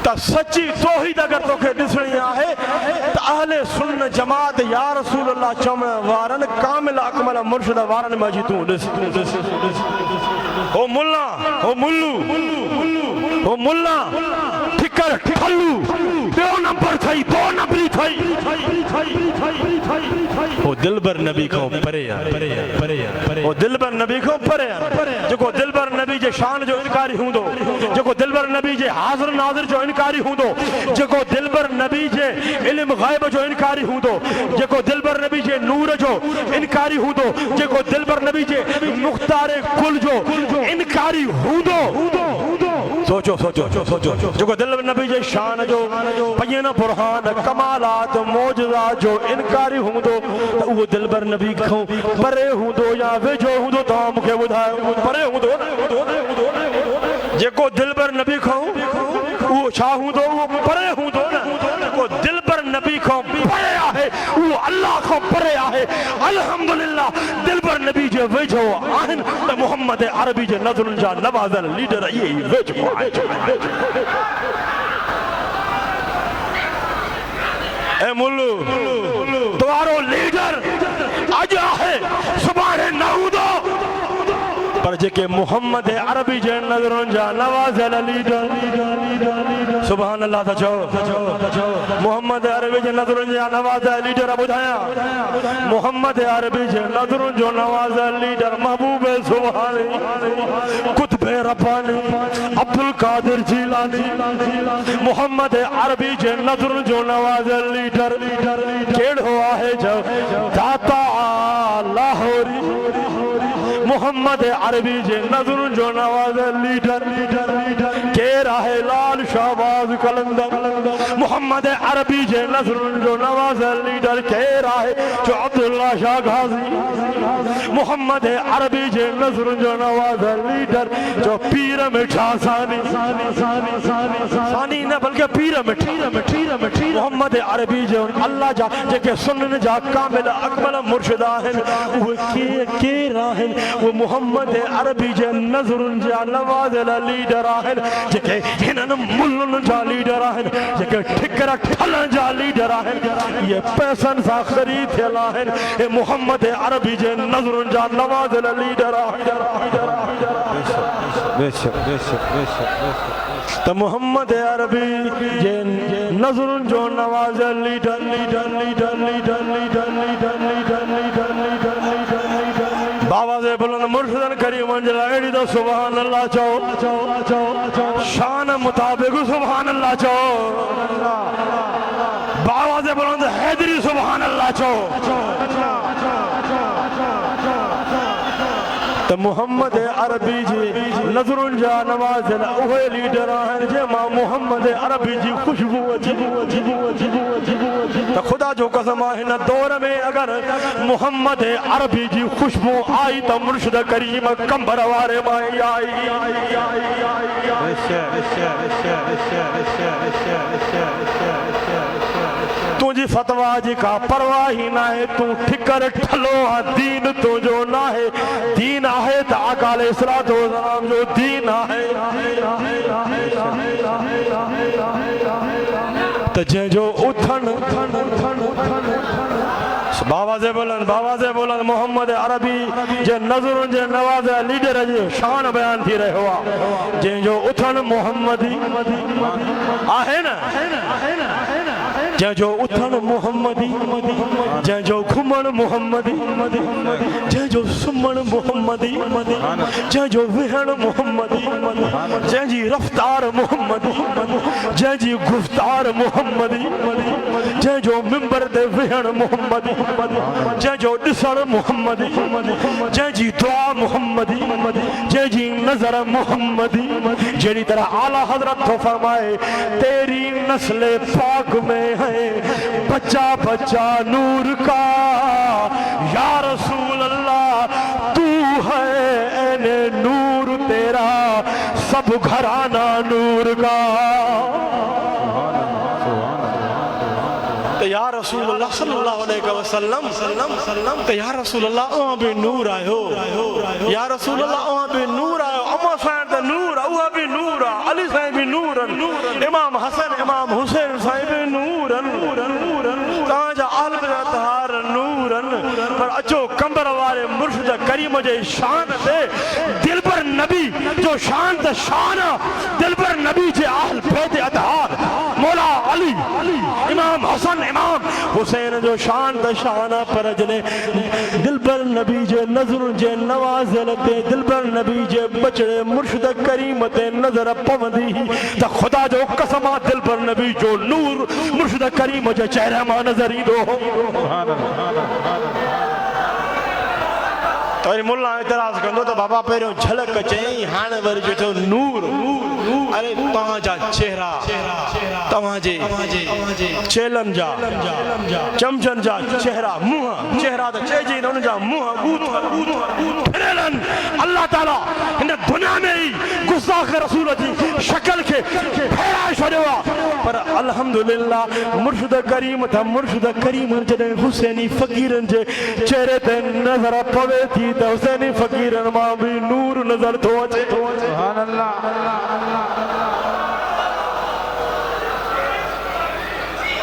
त सच्ची तौहीद अगर तोखे ॾिसणी आहे त अहले सुन्न जमात या रसूल अल्लाह चवण वारनि कामिल अकमल मुर्शिद वारनि में अची तूं ॾिस। हो मुल्ला, हो मुल्लू, हो मुल्ला ठिकर ठल्लू ॿियो नंबर थई, दो नंबरी थई। हो दिलबर नबी खां परे आहे, हो दिलबर नबी खां परे आहे। जेको दिलबर नबी जे शान जो इनकारी हूंदो, जेको दिलबर नबी जे हाज़िर नाज़िर जो इनकारी हूंदो, जेको दिलबर नबी जे इल्म ग़ैब जो इनकारी हूंदो, जेको दिलबर नबी जे नूर जो इनकारी हूंदो, जेको दिलबर नबी जे मुख्तार कुल जो इनकारी हूंदो। सोचो सोचो सोचो, जेको दिलबर नबी जे शान जो बयान बुरहान कमालात मौजज़ात जो इनकारी हूंदो त उहो दिलबर नबी खां परे हूंदो या वेझो हूंदो? तव्हां मूंखे ॿुधायो, परे हूंदो? जेको दिल पर नबी खाऊं वो छा हूंदो वो परे हूंदो न जेको दिल पर नबी खां परे आहे वो अल्लाह खां परे आहे अल्हम्दुलिल्लाह दिल पर नबी जे वेझो आहिनि त मोहम्मद अरबी जे नज़रुनि जा नवाज़ल लीडर इहे ई वेझो आहिनि ए मुल्लू तुम्हारो लीडर अज आहे सुभाणे न हूंदो पर जेके मोहम्मद अरबी जे नज़रुनि जा नवाज़ल लीडर सुभान अल्लाह था चओ मोहम्मद अरबी जे नज़रुनि जा नवाज़ल लीडर ॿुधायां मोहम्मद अरबी जे नज़रुनि जो नवाज़ल लीडर महबूब सुभानी कुतुब रब्बानी अब्दुल कादिर जीलानी मोहम्मद अरबी जे नज़रुनि जो नवाज़ल लीडर कहिड़ो आहे जो दाता लाहौरी मोहम्मद अरबी जे नज़रुनि जो नवाज़ल लीडर केर आहे लाल शाहबाज कलंदर मोहम्मद अरबी जे नज़रुनि जो नवाज़ल लीडर केर आहे जो अब्दुल्ला शाह गाज़ी मोहम्मद अरबी जे नज़रुनि जो नवाज़ल लीडर जो पीर मिठा सानी न बल्कि पीर मिठा मोहम्मद अरबी जो अल्लाह जा जेके सुनन जा कामिल अकमल मुर्शिद आहिनि उहे केर आहिनि वो मोहम्मद अरबी जे नज़रुनि जा नवाज़ल लीडर आहिनि जेके हिननि मुल्लनि जा लीडर आहिनि जेके ठिकर ठलनि जा लीडर आहिनि ये पैसनि सां ख़रीद थियल आहिनि हे मोहम्मद अरबी जे नज़रुनि जा नवाज़ल लीडर आहिनि त मोहम्मद अरबी जे नज़रुनि जो नवाज़ल लीडर बाबा से बुलंद मुर्शिदन करीमन जला एड़ी तो सुभान अल्लाह चो शान मुताबिक सुभान अल्लाह चो बाबा से बुलंद हैदरी सुभान अल्लाह चो तो मोहम्मद अरबी जी नज़रुनि जा नवाज़ल उहे लीडर आहिनि जंहिंमां मोहम्मद अरबी जी ख़ुशबू तो खुदा जो कसम आहे हिन दौर में अगर मोहम्मद अरबी जी खुशबू आई तो मुर्शिद करीम कंबर वारे मां आई तुझी फतवा जी का परवाह ही ना है तू ठिकर ठलो दीन तुझो ना है दीन आहे त आका अलैहिस्सलातु वस्सलाम जो दीन आहे त जंहिंजो उथन बाबा से बोलन मोहम्मद अरबी जे नज़रुनि जे नवाज़ल लीडर जी शान बयान थी रहियो आहे जंहिंजो उथन मोहम्मदी आहे न जंहिंजो उथण मोहम्मदी जंहिंजो घुमण मोहम्मदी जंहिंजो सुम्हण मोहम्मदी जंहिंजो विहण मोहम्मदी जंहिंजी रफ़्तार मोहम्मदी जंहिंजी गुफ़्तार मोहम्मदी जंहिंजो मिंबर ते विहण मोहम्मदी जंहिंजो ॾिसण मोहम्मदी जंहिंजी दुआ मोहम्मदी जंहिंजी नज़र मोहम्मदी जहिड़ी तरह आला हज़रत थो फरमाए तेरी नस्ल पाक में है बच्चा बच्चा नूर का या रसूल अल्लाह तू है ऐने नूर तेरा सब घराना नूर का या रसूल अल्लाह सल्लल्लाहु अलैहि वसल्लम तो या रसूल अल्लाह उहा भी नूर आयो या रसूल अल्लाह उहा भी नूर आयो अम्मा साईं त नूर उहा भी नूर आ अली साईं भी नूर इमाम हसन इमाम हुसैन साईं भी नूर तव्हांजा आल जा तहार नूर पर अचो कंबर वारे मुर्शिद करीम जे शान ते दिल पर नबी जो शान त शान दिल पर नबी जे आल बैत अतहार मौला अली इमाम हसन इमाम हुसैन जो शान त शान पर जने दिल पर नबी जे नज़रुनि जे नवाज़ल ते दिल पर नबी जे बचड़े मुर्शिद करीम ते नज़र पवंदी त खुदा जो कसम आहे दिल पर नबी जो नूर मुर्शिद करीम जे चेहरे मां नज़र ईंदो तो वरी मुल्ला एतराज़ कंदो त बाबा पहिरियों झलक चई हाणे वरी जो थियो नूर अरे तव्हांजा चेहरा तव्हांजे चेलनि जा चमचनि जा चेहरा मुंहं चेहरा त चइजे न उन जा मुंहं फिरियलनि अल्लाह ताला हिन दुनिया में ई गुस्ताख रसूल जी शक्ल खे फेराए छॾियो आहे पर अल्हम्दुलिल्लाह मुर्शिद करीम त मुर्शिद करीम जॾहिं हुसैनी फ़क़ीरनि जे चेहरे ते नज़र पवे थी त हुसैनी फ़क़ीरनि मां बि नूर नज़र थो अचे सुभान अल्लाह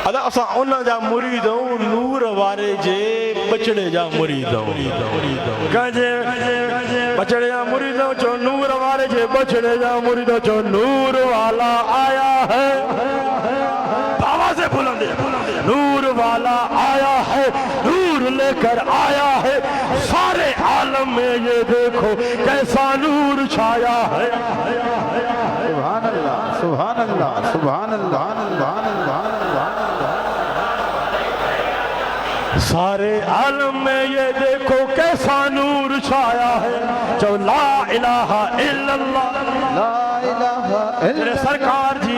अदा असां उन जा मुरीद आहियूं नूर वारे जे बचड़े जा मुरीद आहियूं कंहिंजे बचड़े जा मुरीद आहियूं चो नूर वारे जे बचड़े जा मुरीद चो नूर वाला आया है बाबा से बुलंद नूर वाला आया है नूर लेकर आया है सारे आलम में ये देखो कैसा नूर छाया है सुभान अल्लाह सुभान अल्लाह सुभान अल्लाह सुभान अल्लाह सारे आलम में ये देखो कैसा नूर छाया है जो ला इलाहा इल्लल्लाह ला इलाहा तेरे सरकार जी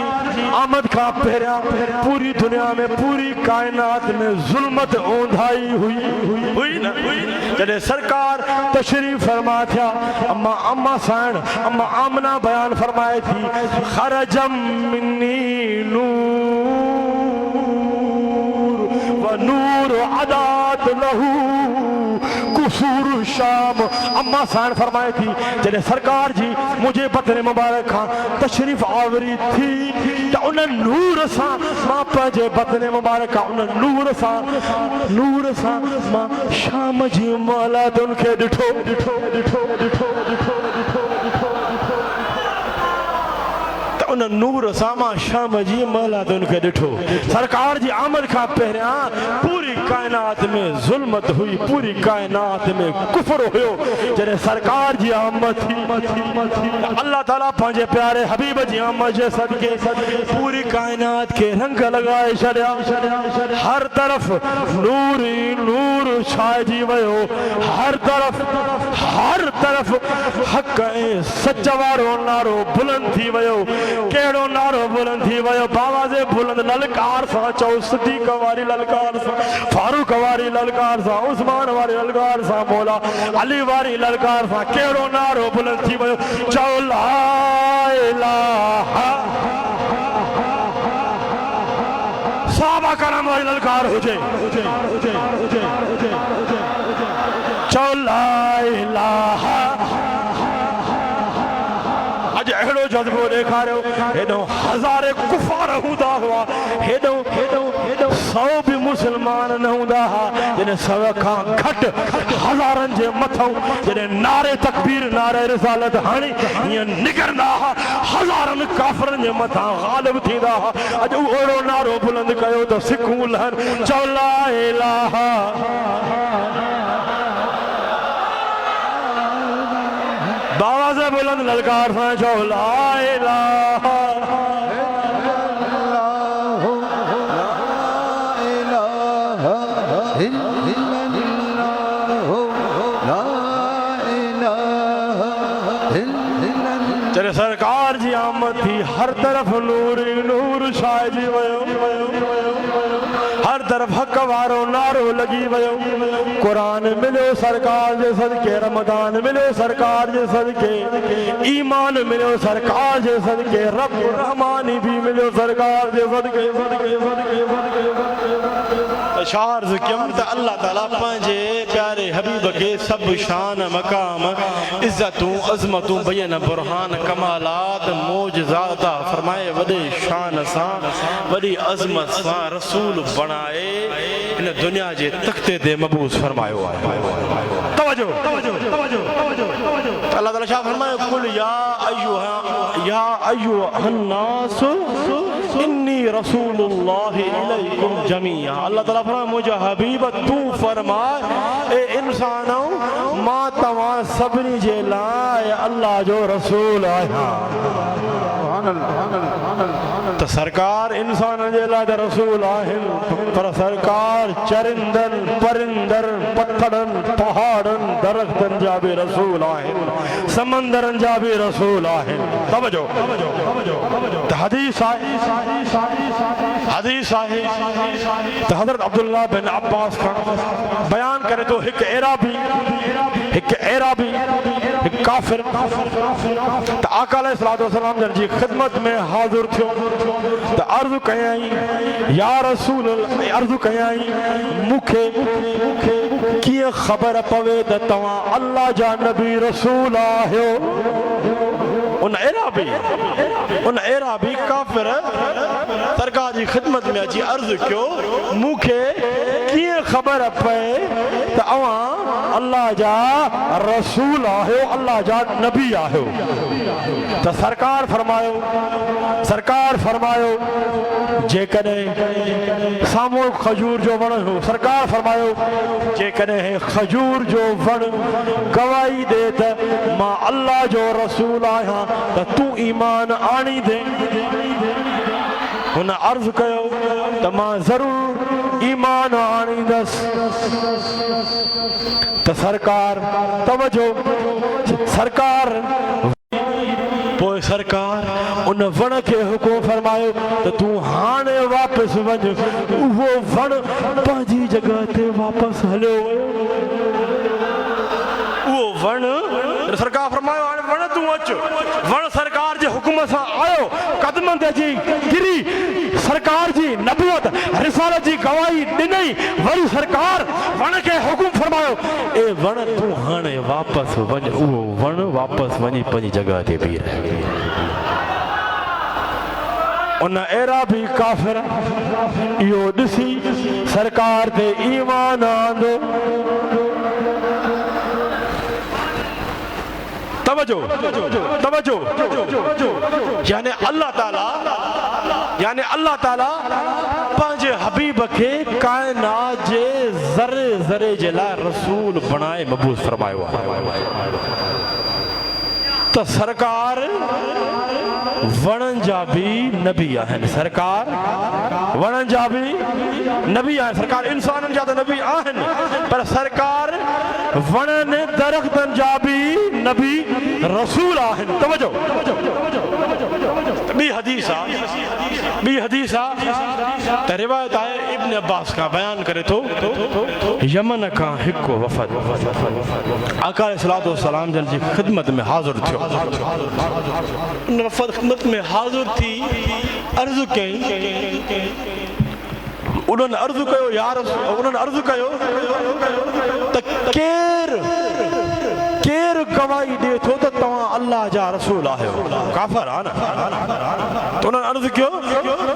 आमद का पहरा पूरी दुनिया में पूरी कायनात में जुल्मत ओंधाई हुई ना तेरे सरकार तशरीफ फरमा था अम्मा साण अम्मा आमना बयान फरमाए थी खरजम मिन्नी नूर अदात लहू कुसूर शाम अम्मा साण फरमाई थी जॾहिं सरकार जी मुझे बतन मुबारक खां तशरीफ आवरी थी त उन नूर सां मां पंहिंजे बतन मुबारक खां उन नूर सां मां शाम जी मौलादुनि खे ॾिठो उन नूर सां मां शाम जी मौलादुनि खे ॾिठो सरकार जी आमद खां पहिरियां पूरी कायनात में ज़ुल्मत हुई पूरी कायनात में कुफर हुयो जॾहिं सरकार जी आमद थी अल्लाह ताला पंहिंजे प्यारे हबीब जी आमद जे सदके पूरी कायनात खे रंग लॻाए छॾिया हर तरफ़ नूर ई नूर छाइजी वियो हर तरफ़ हक़ ऐं सच वारो नारो बुलंद थी वियो केड़ो नारो बुलंद थी वियो बाबा जे बुलंद ललकार सां चओ सिद्दीक़ वारी ललकार सां फारूक वारी ललकार सां उस्मान वारी ललकार सां मौला अली वारी ललकार सां केड़ो नारो बुलंद थी वियो चओ ला इलाहा साहबा करम वारी ललकार हुजे चओ ला इलाहा अज अहिड़ो जज़्बो ॾेखारियो हेॾो हज़ारे कुफार हूंदा हुआ हेॾो 100 बि मुस्लमान न हूंदा हुआ जॾहिं 100 खां घटि हज़ारनि जे मथां जॾहिं नारे तकबीर नारे रिसालत हाणे हीअं निकिरंदा हुआ हज़ारनि काफ़रनि जे मथां ग़ालिब थींदा हुआ अॼु अहिड़ो नारो बुलंद कयो त सिखूं लहनि चओ ला इलाहा बाबा से बुलंद ललकार सां चओ ला इलाहा चले सरकार जी आमद थी हर तरफ नूर ही नूर छाइजी वियो हर तरफ हक वारो नारो लगी वियो कुरान मिलियो सरकार जे सदके रमदान मिलियो सरकार जे सदके ईमान मिलियो सरकार जे सदके रब रहमानी भी मिलियो सरकार जे सदके शार्ज़ कयमि त अल्लाह ताला पंहिंजे प्यारे हबीब खे सभु शान मक़ाम इज़तूं अज़मतूं बयन बुरहान कमालात मोजज़ात फरमाए वॾे शान सां वॾी अज़मत सां रसूल बणाए इन दुनिया जे तख़्ते ते मबूस फरमायो आहे तवजो अल्लाह ताला छा फरमायो कुल या अय्युहन नास इन्नी रसूलुल्लाहि इलैकुम जमीआ अल्लाह ताला फरमाए मुझे हबीब तू फरमाए ए इंसानो मां तव्हां सभिनी जे लाइ अल्लाह जो रसूल आहियां त सरकार इंसान जे लाइ त रसूल आहिनि पर सरकार चरिंदन परिंदर पत्थरन पहाड़न दरख्तन जा बि रसूल आहिनि समंदरन जा बि रसूल आहिनि तवजो त हदीस आहे त हज़रत अब्दुल्लाह बिन अब्बास खां बयान करे तो हिकु एराबी हिकु काफ़िर त आका अलैहिस्सलातु वस्सलाम जन जी ख़िदमत में हाज़िर थियो त अर्ज़ कयई या रसूल अर्ज़ कयई मूंखे कीअं ख़बर पवे त तव्हां अल्लाह जा नबी रसूल आहियो उन एराबी काफ़िर सरकार जी ख़िदमत में अची अर्ज़ कयो मूंखे कीअं ख़बर पए त अवां अल्लाह जा रसूल आहियो अल्लाह जा नबी आहियो त सरकार फरमायो जेकॾहिं साम्हूं खजूर जो वण हो सरकार फरमायो जेकॾहिं खजूर जो वण गवाही ॾे त मां अल्लाह जो रसूल आहियां त तूं ईमान आणींदे हुन अर्ज़ कयो त मां ज़रूर ईमान आणींदसि त सरकार तवजो पोइ सरकार उन वण खे हुकुम फरमायो त तूं हाणे वापसि वञ उहो वण पंहिंजी जॻह ते वापसि हलियो वियो उहो वण सरकार फरमायो हाणे वण तूं अच वण सरकार जे हुकुम सां आयो कदमनि ते अची किरी सरकार जी नबूअत रिसालत जी गवाही ॾिनई वरी सरकार वण खे हुकुम फरमायो ए वण तूं हाणे वापसि वञ उहो वण वापसि वञी पंहिंजी जॻह ते बीह रहियो उन एराबी काफ़िर इहो ॾिसी सरकार ते ईमान आंदो तवजो यानी अल्लाह ताला पंहिंजे हबीब खे कायनात जे ज़रे ज़रे जे लाइ रसूल बणाए मबूस फरमायो आहे त सरकार वणनि जा बि नबी आहिनि सरकार इंसाननि जा त नबी आहिनि पर सरकार वणनि दरख़्तनि जा बि नबी रसूल आहिनि तवजो ॿी हदीस आहे त रिवायत आहे इब्न अब्बास खां बयान करे थो यमन खां हिकु वफ़द आका अलैहिस्सलातु वस्सलाम जन जी ख़िदमत में हाज़िर थियो उन वफ़द ख़िदमत में हाज़िर थी अर्ज़ कई उन्हनि अर्ज़ कयो त केरु गवाही ॾिए थो त तव्हां अल्लाह जा रसूल आहियो काफ़िर आहे न त उन्हनि अर्ज़ कयो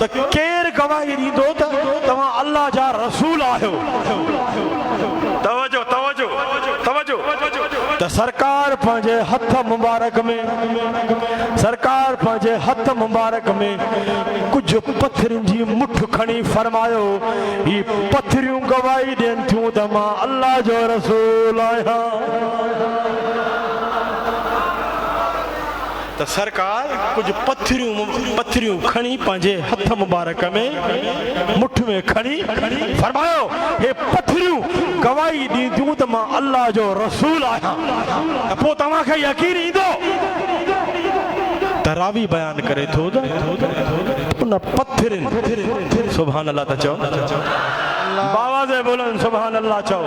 त केरु गवाही ॾींदो त तव्हां अल्लाह जा रसूल आहियो तवजो त सरकार पंहिंजे हथ मुबारक में कुझु पथरियुनि जी मुठ खणी फरमायो ही पथरियूं गवाही ॾियनि थियूं त मां अल्लाह जो रसूल आहियां त सरकार कुझु पथरियूं खणी पंहिंजे हथ मुबारक में मुठ में खणी फरमायो हे पथरियूं गवाही ॾींदियूं त मां अल्लाह जो रसूल आहियां त पोइ तव्हांखे यकीन ईंदो त रावी बयान करे थो त उन पथरियुनि सुभान अल्लाह त चओ बाबा जे बोलन सुभान अल्लाह चओ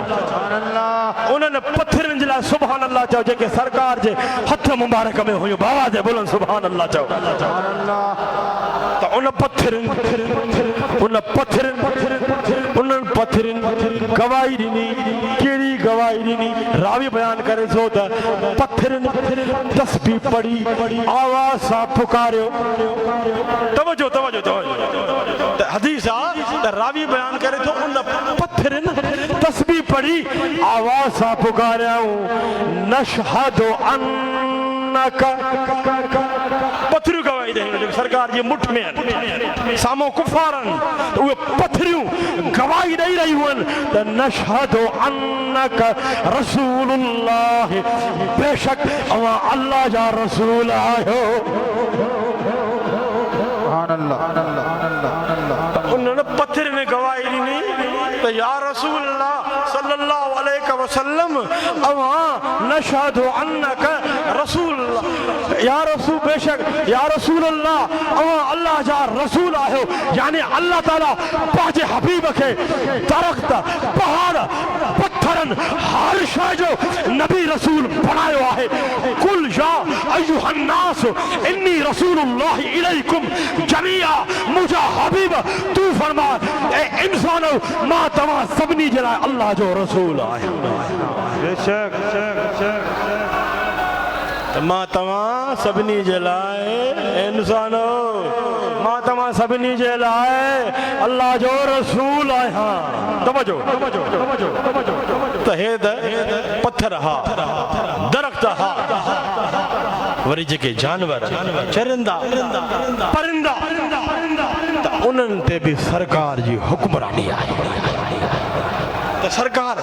उन्हनि पथरियुनि जे लाइ सुभान अल्लाह चओ जेके सरकार जे हथ मुबारक में हुयूं बाबा जे बोलन सुभान अल्लाह चओ त उन पथरियुनि गवाही ॾिनी कहिड़ी गवाही ॾिनी रावी बयान करे थो त पथरियुनि तस्बीह पढ़ी आवाज़ सां पुकारियो तवजो त हदीस आहे त रावी बयान करे थो उन पथरियुनि तस्बीह पढ़ी आवाज़ सां पुकारियाऊं नशहदु अन्नका पथरियूं गवाही ॾे सरकार जी मुठ में साम्हूं कुफारनि उहे पथरियूं गवाही ॾेई रहियूं आहिनि त नशहदु अन्नका रसूलुल्लाह बेशक अवां अल्लाह जा रसूल आहियो उन्होंने पत्थर में गवाही दी तो या रसूल अल्लाह सल्लल्लाहु अलैहि वसल्लम अवा नशहदु अन्नक रसूल या रसूल बेशक या रसूल अल्लाह अवा अल्लाह जा रसूल आयो यानी अल्लाह ताला पांच हबीब के दरख्त पहाड़ पत्थरन हर शय जो नबी रसूल बनायो है कुल या अय्युहन नास इन्नी रसूलुल्लाह इलैकुम जमीआ मुझा हबीब तू फरमा ए इंसानो मां तमा सबनी जला अल्लाह जो रसूल आयो बेशक मां तमा सबनी जलाए इंसानो मां तमा सबनी जलाए अल्लाह जो रसूल आया तवज्जो तहेद पत्थर हा दरख्त हा वरी जेके जानवर चरिंदा परिंदा त उन्हनि ते बि सरकार जी हुक्मरानी आहे त सरकार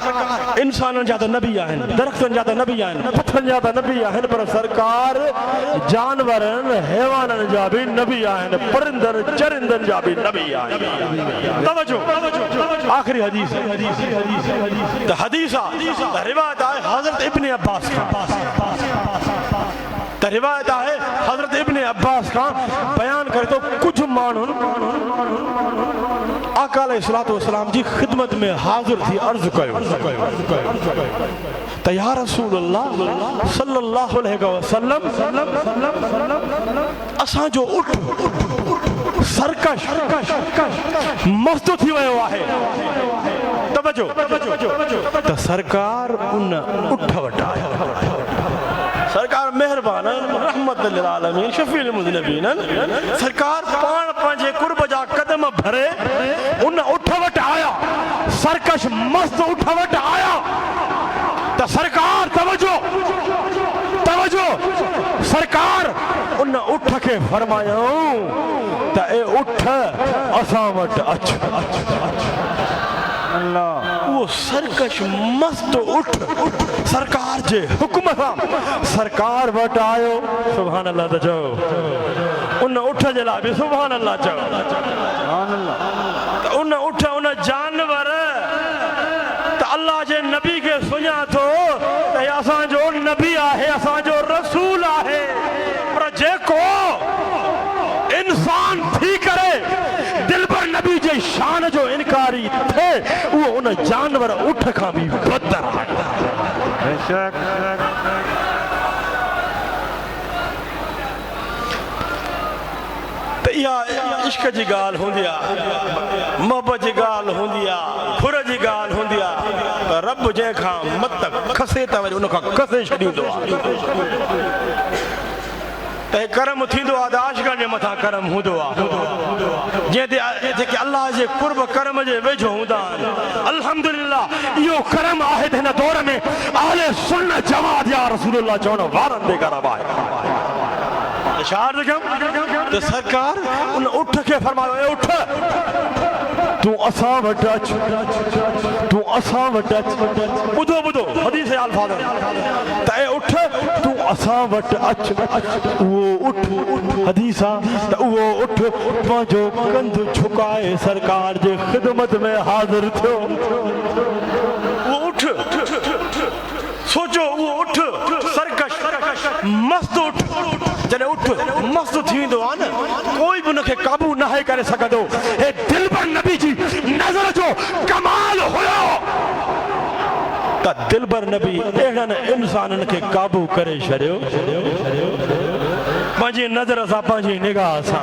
इंसाननि जा त नबी आहिनि दरख़्तनि जा त नबी आहिनि पत्थरनि जा त नबी आहिनि पर सरकार जानवरनि हैवाननि जा बि नबी आहिनि परिंदनि चरिंदनि जा बि नबी आहिनि तवज्जो आखिरी हदीस त हदीस आहे त रिवायत आहे हज़रत इब्न अब्बास खां त रिवायत आहे हज़रत इब्न अब्बास खां बयान करे तो कुछ माण्हुनि आका अलैहिस्सलातु वस्सलाम जी खिदमत में हाज़िर थी अर्ज़ कयो त या रसूल अल्लाह सल्लल्लाहु अलैहि वसल्लम असां जो उठ सरकश मस्त थी वियो आहे तवज्जो त सरकार उन उठ वटि आयो सरकार मेहरबान रहमत लिल आलमीन शफील मुज़नबीन सरकार पाण पंहिंजे कुर्ब जा कदम भरे उन उठ वटि आया सरकश मस्त उठ वटि आया त सरकार तवज्जो सरकार उन उठ के फरमायूं त ए उठ असां वटि अच वो सरकश मस्त उठ सरकार जे हुक्म सां सरकार वटि आयो सुभान अल्लाह त चओ उन उठ जे लाइ बि सुभान अल्लाह चओ त उन उठ उन जानवर त अल्लाह जे नबी खे सुञातो त असांजो नबी आहे असांजो रसूल आहे पर जेको इंसान थी करे दिलबर नबी जे शान जो इनकारी थे वो उन जानवर उठ खां भी बदतर आहे त इहा इश्क जी ॻाल्हि हूंदी आहे मोहबत जी ॻाल्हि हूंदी आहे खुर जी ॻाल्हि हूंदी आहे त रब जंहिंखां मत खसे त वरी उनखां कसे छॾींदो आहे त करम थींदो आहे त आशिक़नि जे मथां करम हूंदो आहे जेके अल्लाह जे कुर्ब करम जे वेझो हूंदा आहिनि अल्हम्दुलिल्लाह इहो करम आहे त हिन दौर में अहले सुन्नत जमात या रसूलुल्लाह चवण वारनि ते करम आहे इशार त सरकार उन उठ खे फरमायो ए उठ तूं असां वटि अच तूं असां वटि अच ॿुधो हदीस जा अल्फाज़ त ए उठ तूं असां वटि अच उहो उठ हदीस आहे त उहो उठ पंहिंजो कंध झुकाए सरकार जे ख़िदमत में हाज़िर थियो उहो उठ सोचो उहो उठ सरकश मस्त उठ जॾहिं उठ मस्त थी वेंदो आहे न कोई बि उनखे काबू न आहे करे सघंदो हे दिलबर नबी जी नज़र जो कमाल हुयो त दिलबर नबी अहिड़नि इंसाननि खे काबू करे छॾियो पंहिंजी नज़र सां पंहिंजी निगाह सां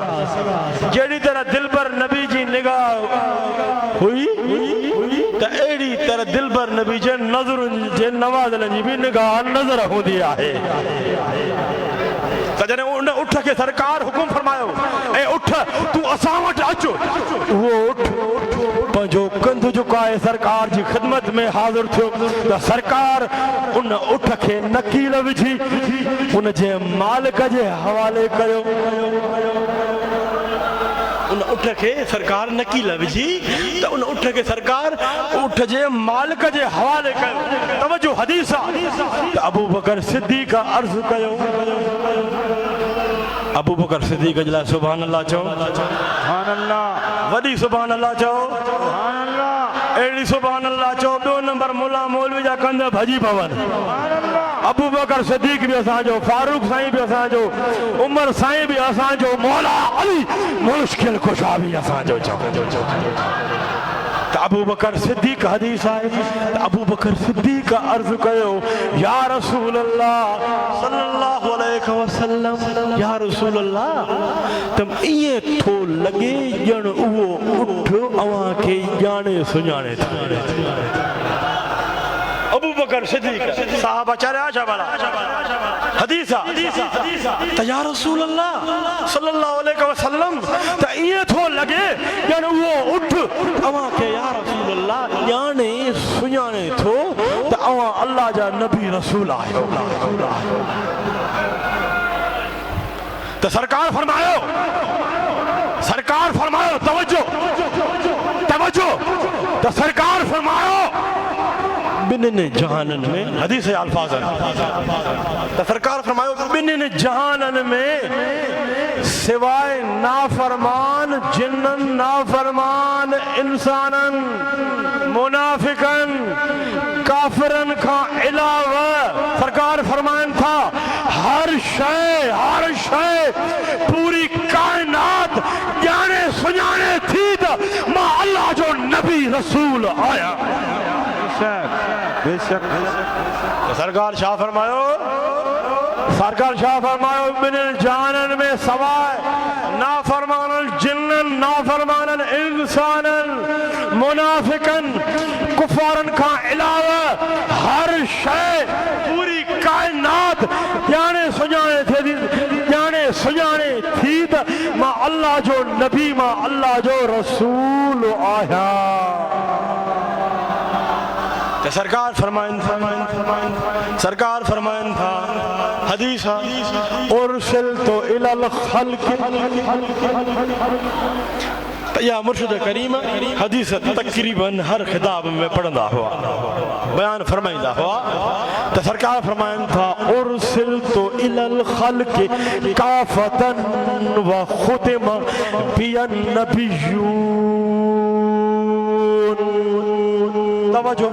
जहिड़ी तरह दिलबर नबी जी निगाह हुई त अहिड़ी तरह दिलबर नबी जे नज़रुनि जे नवाज़नि जी बि निगाह नज़र हूंदी आहे त जॾहिं उन उठ खे सरकार हुकुम फरमायो ऐं उठ तूं असां वटि अच उहो उठ पंहिंजो कंध झुकाए सरकार जी ख़िदमत में हाज़िर थियो त सरकार उन उठ खे नकील विझी उन जे मालिक जे हवाले कयो उन उठ खे सरकार नकील विझी त उन उठ खे सरकार उठ जे मालिक जे हवाले कयो तवज्जो हदीस आहे त अबू बकर सिद्दीक़ अर्ज़ कयो अबू बकर सिद्दीक़ अजला सुभान अल्लाह चो, सुभान अल्लाह, वडी सुभान अल्लाह चो, सुभान अल्लाह, एड़ी सुभान अल्लाह चो। 2 नंबर मुला मौलवी जा कंध भजी पवन। अबू बकर सिद्दीक़ भी असांजो, फारूक साईं भी असांजो, उमर साईं भी असांजो, मौला अली मुश्किल कुशा भी असांजो चो। अबू बकर सिद्दीक़ हदीस आए, अबू बकर सिद्दीक़ अर्ज़ कयो या रसूल अल्लाह सल्लल्लाहु अलैहि वसल्लम, या रसूल अल्लाह तम इए थो लगे जण उहो उठ अवां के जाने सुञाणे था। अबू बकर सिद्दीक़ साहबा चरिया शबाला हदीसा त या रसूल अल्लाह सल्लल्लाहु अलैहि वसल्लम त इए थो लगे जण उहो उठ अवां के या रसूल अल्लाह जाने सुञाणे थो त अवां अल्लाह जा नबी रसूल आहियो। त सरकार फरमायो तवज्जो तवज्जो त सरकार फरमायो बिन्ने जहानन में हदीस अल्फाज तो सरकार फरमायो बिन्ने जहानन में सिवाय नाफरमान जिन्नन नाफरमान इंसानन मुनाफिकन काफिरन का अलावा सरकार फरमान था हर शय पूरी कायनात जाने सुजाने थी तो मां अल्लाह जो नबी रसूल आया। बेशक तो सरकार शाह फरमायो बिन जानन में सवाए नाफरमानन जिन्नन नाफरमानन इंसानन मुनाफिकन कुफारन का अलावा हर शय पूरी कायनात जाने सुजाने थी त मां अल्लाह जो नबी मां अल्लाह जो रसूल आया। सरकार फरमाइन था हदीस उरसिल तो इलल खल्क या मुर्शिद करीम हदीस तकरीबन हर खिताब में पढ़ंदा हुआ बयान फरमाइंदा हुआ तो सरकार फरमाइन था उरसिल तो इलल खल्क काफतन व खुतिम बियन नबियून। तवज्जो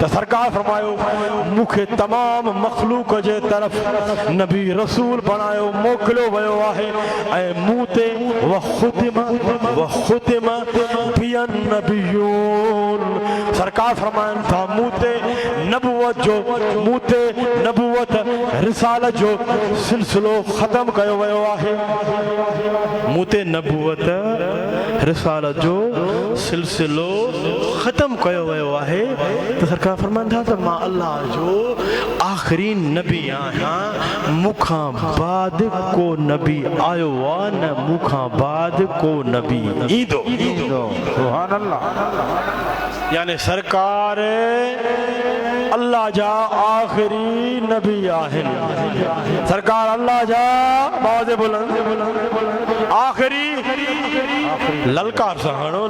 तो सरकार फरमायो मुखे तमाम मखलूक जे तरफ नबी रसूल बनायो मोकलो वयो आहे ऐं मूते व खुतिम बियन नबियून। सरकार फरमाइन था मूते नबुवत रिसालत जो सिलसिलो खत्म कयो वयो आहे। मूते नबुवत रिसालत जो सिलसिलो खत्म कयो वयो आहे। तो सरकार फरमान था तो मां अल्लाह जो आखिरी नबी आहियां मुखां बाद को नबी आयो आ न मुखां बाद को नबी ईंदो। सुभान अल्लाह यानी सरकार अल्लाह जा आखिरी नबी आहिनि। सरकार अल्लाह जा बाज़े बुलंद आखिरी ललकार सां हणो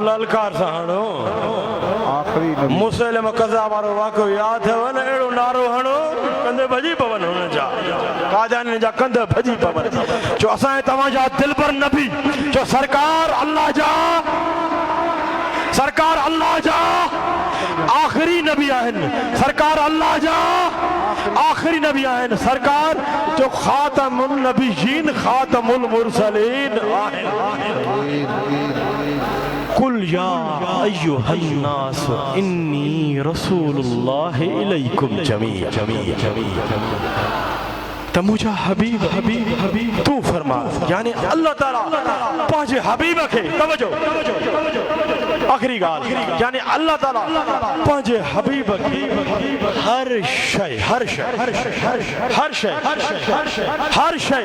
आखिरी मुसलम कज़ा वारो वाक़ो याद अथव न अहिड़ो नारो हणो कंध भॼी पवन हुन जा कादियानी जा कंध भॼी पवन जो असां तव्हांजा दिलबर नबी जो सरकार अल्लाह जा आखिरी नबी आहिनि। सरकार अल्लाह जा आखिरी नबी आहिनि। सरकार जो खातमुन नबीयीन खातमुल मुरसलीन आहिनि। कुल या अय्युहन नास इन्नी रसूलुल्लाह इलैकुम जमीअ। त मुझा हबीब तू फरमा यानी अल्लाह ताला पांजे हबीब खे तवज्जो आखिरी गाल यानी अल्लाह ताला पांजे हबीब खे हर शय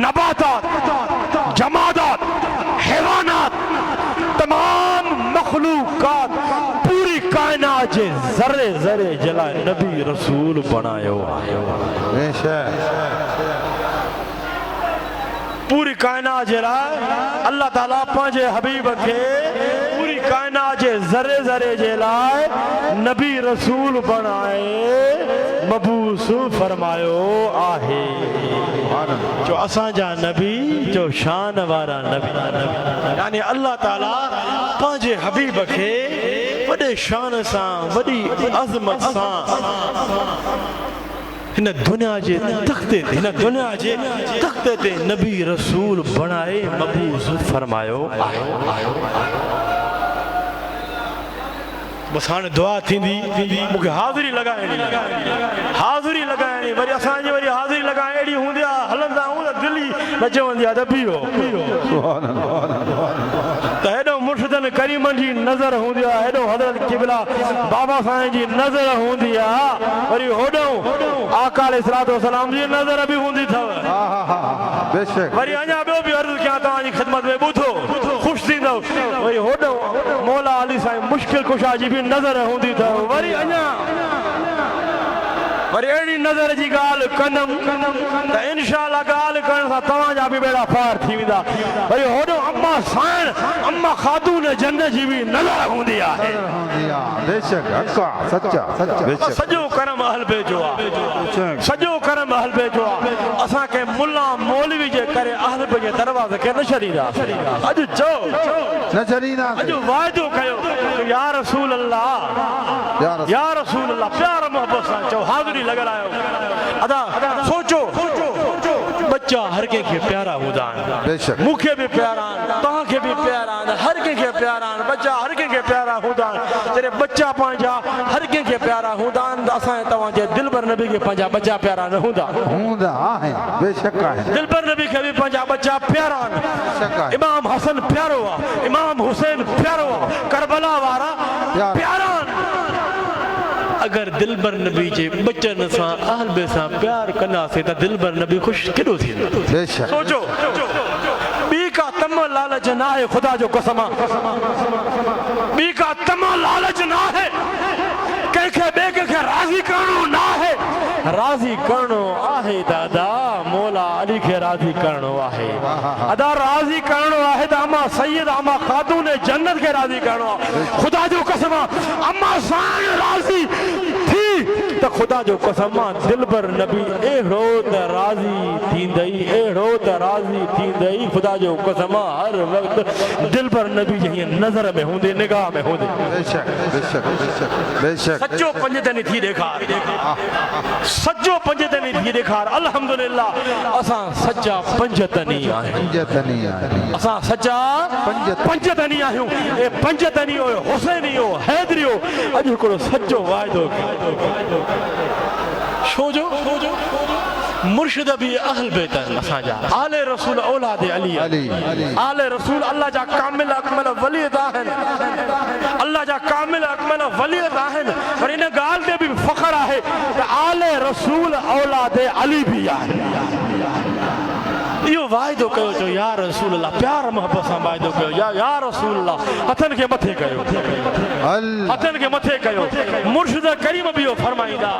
नबातात जमादात हैवानात तमाम मखलूकात पूरी कायनात जे ज़रे जला नबी रसूल बनायो। पूरी कायनात जे लाइ अल्लाह ताला पंहिंजे हबीब खे पूरी कायनात जे ज़रे जे लाइ नबी रसूल बनाए मबूस फरमायो आहे जो असांजा नबी जो शान वारा नबी यानी अल्लाह ताला पंहिंजे हबीब खे वॾे शान सां वॾी अज़मत सां हिन दुनिया जे तख़्ते ते हिन दुनिया जे तख़्ते ते नबी रसूल बनाए मबूस फरमायो आहे बस हाणे दुआ थींदी मूंखे हाज़िरी लॻाइणी वरी असांजी वरी हाज़िरी लॻाइण अहिड़ी हूंदी आहे हलंदा आहियूं त दिल्ली न चवंदी आहे त बीहो त हेॾो मुर्शिदनि करीमनि जी नज़र हूंदी आहे हेॾो हज़रत क़िबला बाबा साईं जी नज़र हूंदी आहे वरी होॾो आका अलैहिस्सलातु वस्सलाम जी नज़र बि हूंदी अथव वरी अञा ॿियो बि अर्ज़ु कयां तव्हांजी ख़िदमत में ॿुधो ख़ुशि थींदव वरी होॾो मौला अली साईं मुश्किल कुशा जी बि नज़र हूंदी अथव वरी अञा वरी अहिड़ी नज़र जी ॻाल्हि कंदमि त इंशाअल्लाह ॻाल्हि करण सां तव्हांजा बि बेड़ा पार थी वेंदा वरी होॾो अम्मा साइण अम्मा खातून जन्नत जी बि नज़र हूंदी आहे सॼो करम अहल बैत जो आहे सॼो करम अहल बैत जो आहे असांखे मुल्ला मौलवी जे करे अहल बैत जे दरवाज़े खे न छॾींदा अॼु चओ न छॾींदा अॼु वाइदो कयो या रसूल अल्लाह या रसूल अल्लाह प्यार मोहब्बत सां चओ हाज़िरी लॻल आहियो अदा सोचो बच्चा हर कंहिंखे प्यारा हूंदा आहिनि मूंखे बि प्यारा आहिनि तव्हांखे बि प्यारा आहिनि हर कंहिंखे प्यारा आहिनि बच्चा हर कंहिंखे प्यारा हूंदा आहिनि जॾहिं बच्चा पंहिंजा हर कंहिंखे प्यारा हूंदा आहिनि त असांजे तव्हांजे दिलबर नबी खे पंहिंजा बच्चा प्यारा न हूंदा दिलबर नबी खे बि पंहिंजा बच्चा प्यारा आहिनि इमाम हसन प्यारो आहे इमाम हुसैन प्यारो आहे करबला वारा प्यारा आहिनि अगर दिलबर नबी जे बच्चन सां अहल बैत सां प्यार कंदासीं त दिलबर नबी ख़ुशि केॾो थींदो सोचो ॿी का तम लालच न आहे ख़ुदा जो कसम ॿी का तम लालच न आहे कंहिंखे ॿिए कंहिंखे राज़ी करणो न आहे राज़ी करणो आहे दादा मौला अली खे राज़ी करणो आहे अदा राज़ी करणो आहे त अम्मा सैयद अम्मा खातून जन्नत खे राज़ी करणो आहे ख़ुदा जो कसम अम्मा साईं राज़ी थी त ख़ुदा जो कसम दिलबर नबी अहिड़ो त राज़ी थींदई अहिड़ो त राज़ी थींदई ख़ुदा जो कसम हर वक़्तु दिलबर नबी जी हीअं नज़र में हूंदे निगाह में हूंदे सचो पंजतनी थी ॾेखार सचो पंजतनी थी ॾेखार अल्हम्दुलिल्लाह असां सचा पंजतनी आहियूं असां सचा पंजतनी आहियूं ए पंजतनी हो हुसैनी हो हैदरी हो अॼु हिकिड़ो सचो वाइदो छोजो मुर्शिद भी अहल बैत असांजा आले रसूल औलाद अली आले रसूल अल्लाह जा कामिल अकमल वली आहिनि अल्लाह जा कामिल अकमल वली आहिनि पर इन ॻाल्हि ते बि फ़ख्र आहे त आले रसूल औलाद अली बि आहिनि इहो वाइदो कयो जो या रसूल अल्लाह प्यार मोहब्बत सां वाइदो कयो या रसूल अल्लाह हथनि खे मथे कयो हथनि खे मथे कयो मुर्शिद करीम बि इहो फरमाईंदा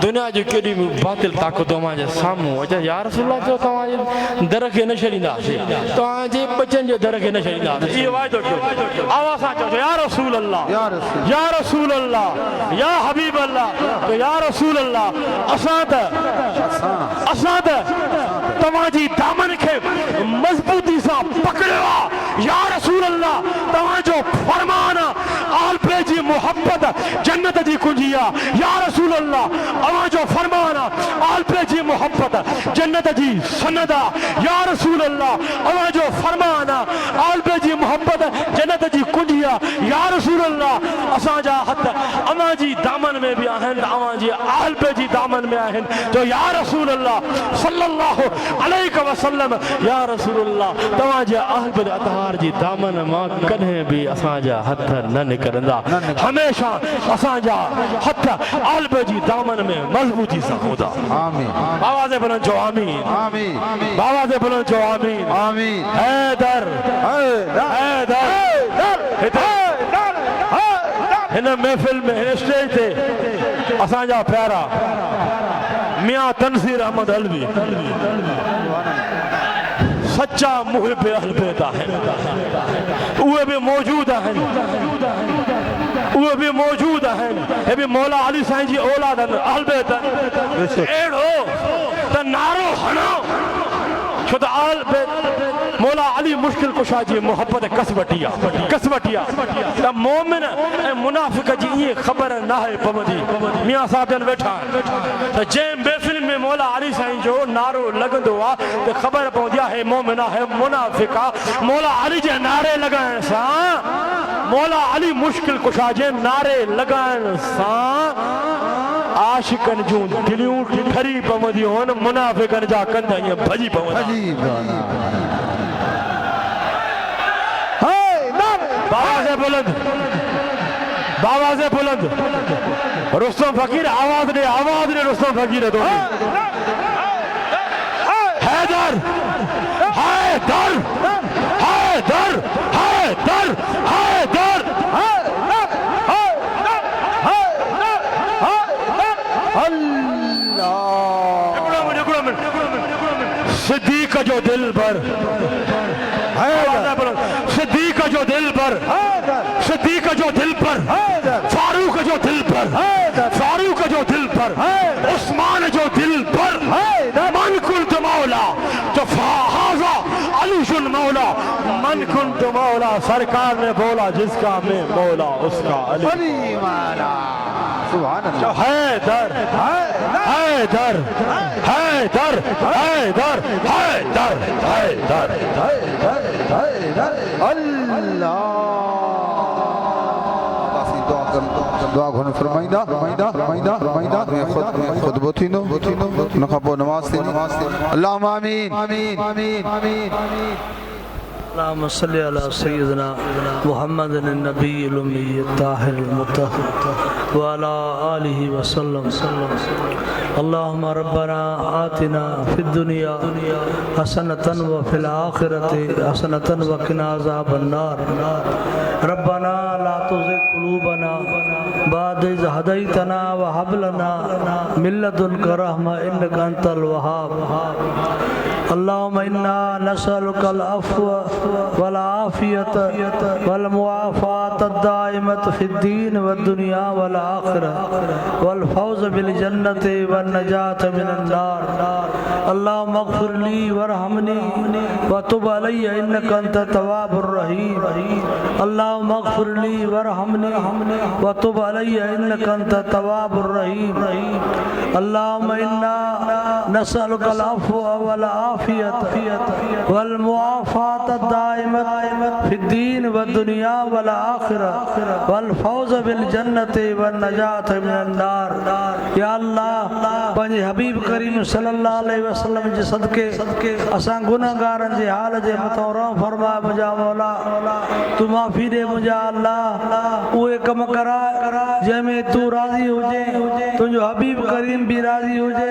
दुनिया जी केॾी बि बातिल ताक़तूं मुंहिंजे साम्हूं अचे या रसूल अल्लाह चओ तव्हांजे दर खे न छॾींदासीं तव्हांजे बचनि जे दर खे न छॾींदासीं इहो वाइदो कयो आवाज़ सां चओ या रसूल अल्लाह या रसूल अल्लाह या हबीब अल्लाह या रसूल अल्लाह असां त तव्हांजी दामन खे मज़बूती सां पकड़ियो आहे या रसूल अल्लाह तव्हांजो फरमान आल पे जी मोहब्बत जन्नत जी कुंजी आहे या रसूल अल्लाह तव्हांजो फरमान आल पे जी मोहब्बत जन्नत जी सनद आहे या रसूल अल्लाह तव्हांजो फरमान आल पे जी मोहब्बत जन्नत जी कुंजी आहे या रसूल अल्लाह असांजा हथ अव्हांजी दामन में बि आहिनि अव्हांजी आल पे जी दामन में आहिनि जो या रसूल अल्लाह सल्लल्लाहु अलैहि वसल्लम या रसूल अल्लाह तव्हांजे अहल बैत अतहार जी दामन मां कॾहिं बि असांजा हथ न निकिरंदा हमेशा असांजा हथ अहल बैत जी दामन में मज़बूती सां हूंदा आमीन आवाज़ बुलंद चओ आमीन आवाज़ बुलंद चओ आमीन हैदर हिन महफ़िल में हिन स्टेज ते असांजा प्यारा मियां तनसीर अहमद अलवी सच्चा मुहिब अहल बैत आहिनि उहे बि मौजूद आहिनि हे भी मौला अली साईं जी औलाद अहल बैत एड़ो त नारो हणो छो त अहल बैत मौला अली मुश्किल कुशा जी मोहब्बत कसवटिया त मोमिन ऐं मुनाफिक जी ये खबर ना है पवंदी मियां साहब जन वेठा त जे महफिल में मौला अली साईं जो नारो लगंदो आ त खबर पवंदी है मोमिन है मुनाफिक आ मौला अली जे नारे लगाइण सां मौला अली मुश्किल कुशा जे नारे लगाइण सां आशिकन जूं दिलियूं ठरी पवंदियूं आहिनि मुनाफिकन जा कंध ईअं भॼी पवंदा बाबा से बुलंद रुस्तम फकीर आवाज दे रुस्तम फकीर तो हैदर हैदर हैदर हैदर हैदर सिद्दीक जो दिल पर सिद्दीक जो दिल पर सिद्दीक जो दिल पर फारूक जो दिल पर फारूक जो दिल पर उस्मान जो दिल पर मन कुंत मौला तो फाहाजा अलीजुन मौला मन कुंत मौला सरकार ने बोला जिसका मैं मौला उसका अली मौला सुभान अल्लाह हैदर हैदर हैदर हैदर हैदर हैदर हैदर अल्लाह दुआ घण फरमाइंदा खुतबो थींदो उन खां पोइ नमाज़ थींदी अल्लाहुम्मा आमीन आमीन आमीन आमीन अल्लाहुम्मा सल्ली अला सय्यिदना मुहम्मदिन नबील उम्मी ताहिर मुतहहर व अला आलिहि व सल्लम अल्लाहुम्मा रब्बना आतिना फिद दुनिया हसनतन व फिल आखिरति हसनतन व क़िना अज़ाबन नार रब्बना ला तुज़िग़ क़ुलूबना बाद इज़ हदैतना व हब लना मिन लदुनका रहमा इन्नका अंतल वहाब अल्लाहुम्मा इन्ना नसअलुकल अफ़्व वल आफ़ियत वल मुआफ़ात अद-दाइमत फ़िद्दीन व दुनिया वल आखिरह वल फ़ौज़ बिल जन्नति वन नजात मिनन नार अल्लाहुम्मा अग़फ़िर ली वरहमनी व तुब अलैया इन्नका अंत तव्वाबुर रहीम अल्लाहुम्मा अग़फ़िर ली वरहमनी व तुब अलैया इन्नका अंत तव्वाबुर रहीम अल्लाहुम्मा इन्ना नसअलुकल अफ़्व वल आफ़ियत वल मुआफ़ात अद-दाइमत फ़िद्दीन व दुनिया वल आखिरह वल फ़ौज़ बिल जन्नति वन नजात मिनन नार या अल्लाह पंहिंजे हबीब करीम सल्लल्लाहु अलैहि वसल्लम जे सदके असां गुनहगारनि जे हाल जे मथां रहम फरमा मुंहिंजा मौला तू माफ़ी ॾे मुंहिंजा अल्लाह उहे कम करा जंहिंमें तू राज़ी हुजे तुंहिंजो हबीब करीम भी राज़ी हुजे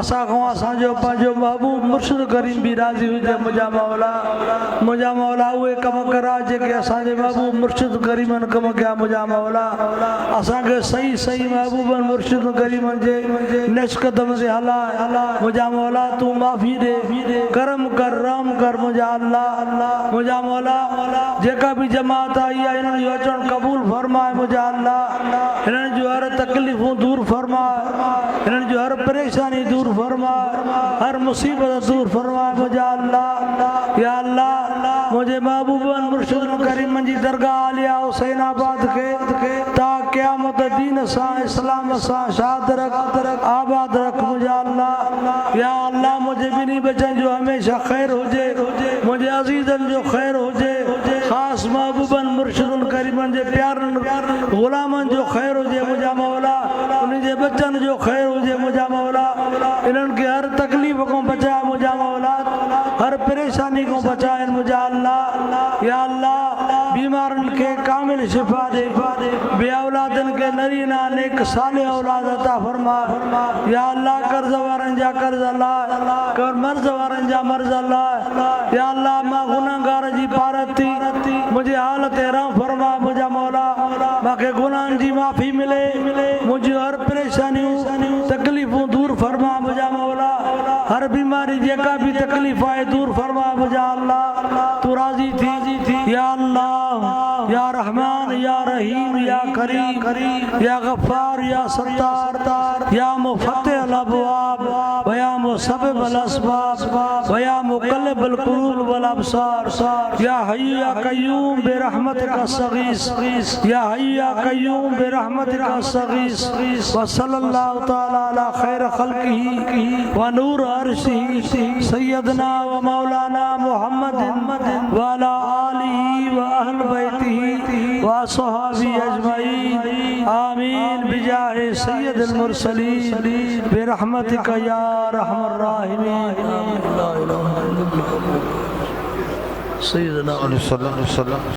असां खां असांजो पंहिंजो महबूब मुर्शिद करीम भी राज़ी हुजे मुंहिंजा मौला उहे कम करा जेके असांजे महबूब मुर्शिद करीमनि कम कया मुंहिंजा मौला असांखे सही सही महबूबनि मुर्शिद करीमनि जे नक्श कदम से हला मुंहिंजा मौला तू माफ़ी ॾे करम कर रहम कर मुंहिंजा अल्लाह मुंहिंजा मौला जेका भी जमात आई आहे हिननि जो अचणु क़बूल फरमाए मुंहिंजा अल्लाह हिननि जो हर तकलीफ़ूं दूर फरमाए हिननि जो हर परेशानी दूर फरमाए हर मुसीबत दूर फरमाए मुंहिंजा अल्लाह या अल्लाह मुझे महबूबन मुर्शिद करीमन जी दरगाह आलिया हुसैनाबाद के ता क़यामत दीन सा इस्लाम सा शाद रख आबाद रख मुझे अल्लाह या अल्लाह मुझे बिनी बचन जो हमेशा खैर हुजे मुझे अजीजन जो खैर हुजे खास महबूबन मुर्शिद करीमन जे प्यारन गुलामन जो खैर हुजे मुझा मौला उन जे बचन जो खैर हुजे मुझा मौला इन्हनि के हर तकलीफ़ को बचाए मुझा मौला हर परेशानी को बचाए मुझा अल्लाह या अल्लाह बीमारन के कामिल शिफा दे बे औलादन के नरीना नेक साले औलाद अता फरमा या अल्लाह कर्ज वारन जा कर्ज अल्लाह कर मर्ज वारन जा मर्ज अल्लाह या अल्लाह मां गुनाहगार जी पारती मुझे हालत रहम फरमा मुझा मौला मांखे गुनाहन जी माफी मिले मुझे हर परेशानियों तकलीफों दूर फरमा मुझा मौला हर बीमारी जेका भी तकलीफ आए दूर फरमा मुझा अल्लाह तू राजी थी या अल्लाह या रहमान या रहीम या करीम या गफ्फार या सत्तार या मुफत्तिह अल अबवाब व या मुसब्बिब अल असबाब व या मुक़ल्लिबुल क़ुलूब वल अबसार या हय्यु या क़य्यूम बिरहमतिका अस्तगीस या हय्यु या क़य्यूम बिरहमतिका अस्तगीस व सल्लल्लाहु तआला अला खैर खल्क़िही व नूर अर्शिही सय्यदना व मौलाना मुहम्मदिन व अला आलिही व अहल बैतिही व अस्हाबी अजमईन आमीन बिजाहे सय्यदिल मुरसलीन बिरहमतिका या अरहमर राहिमीन ला इलाहा इल्लल्लाह सय्यदना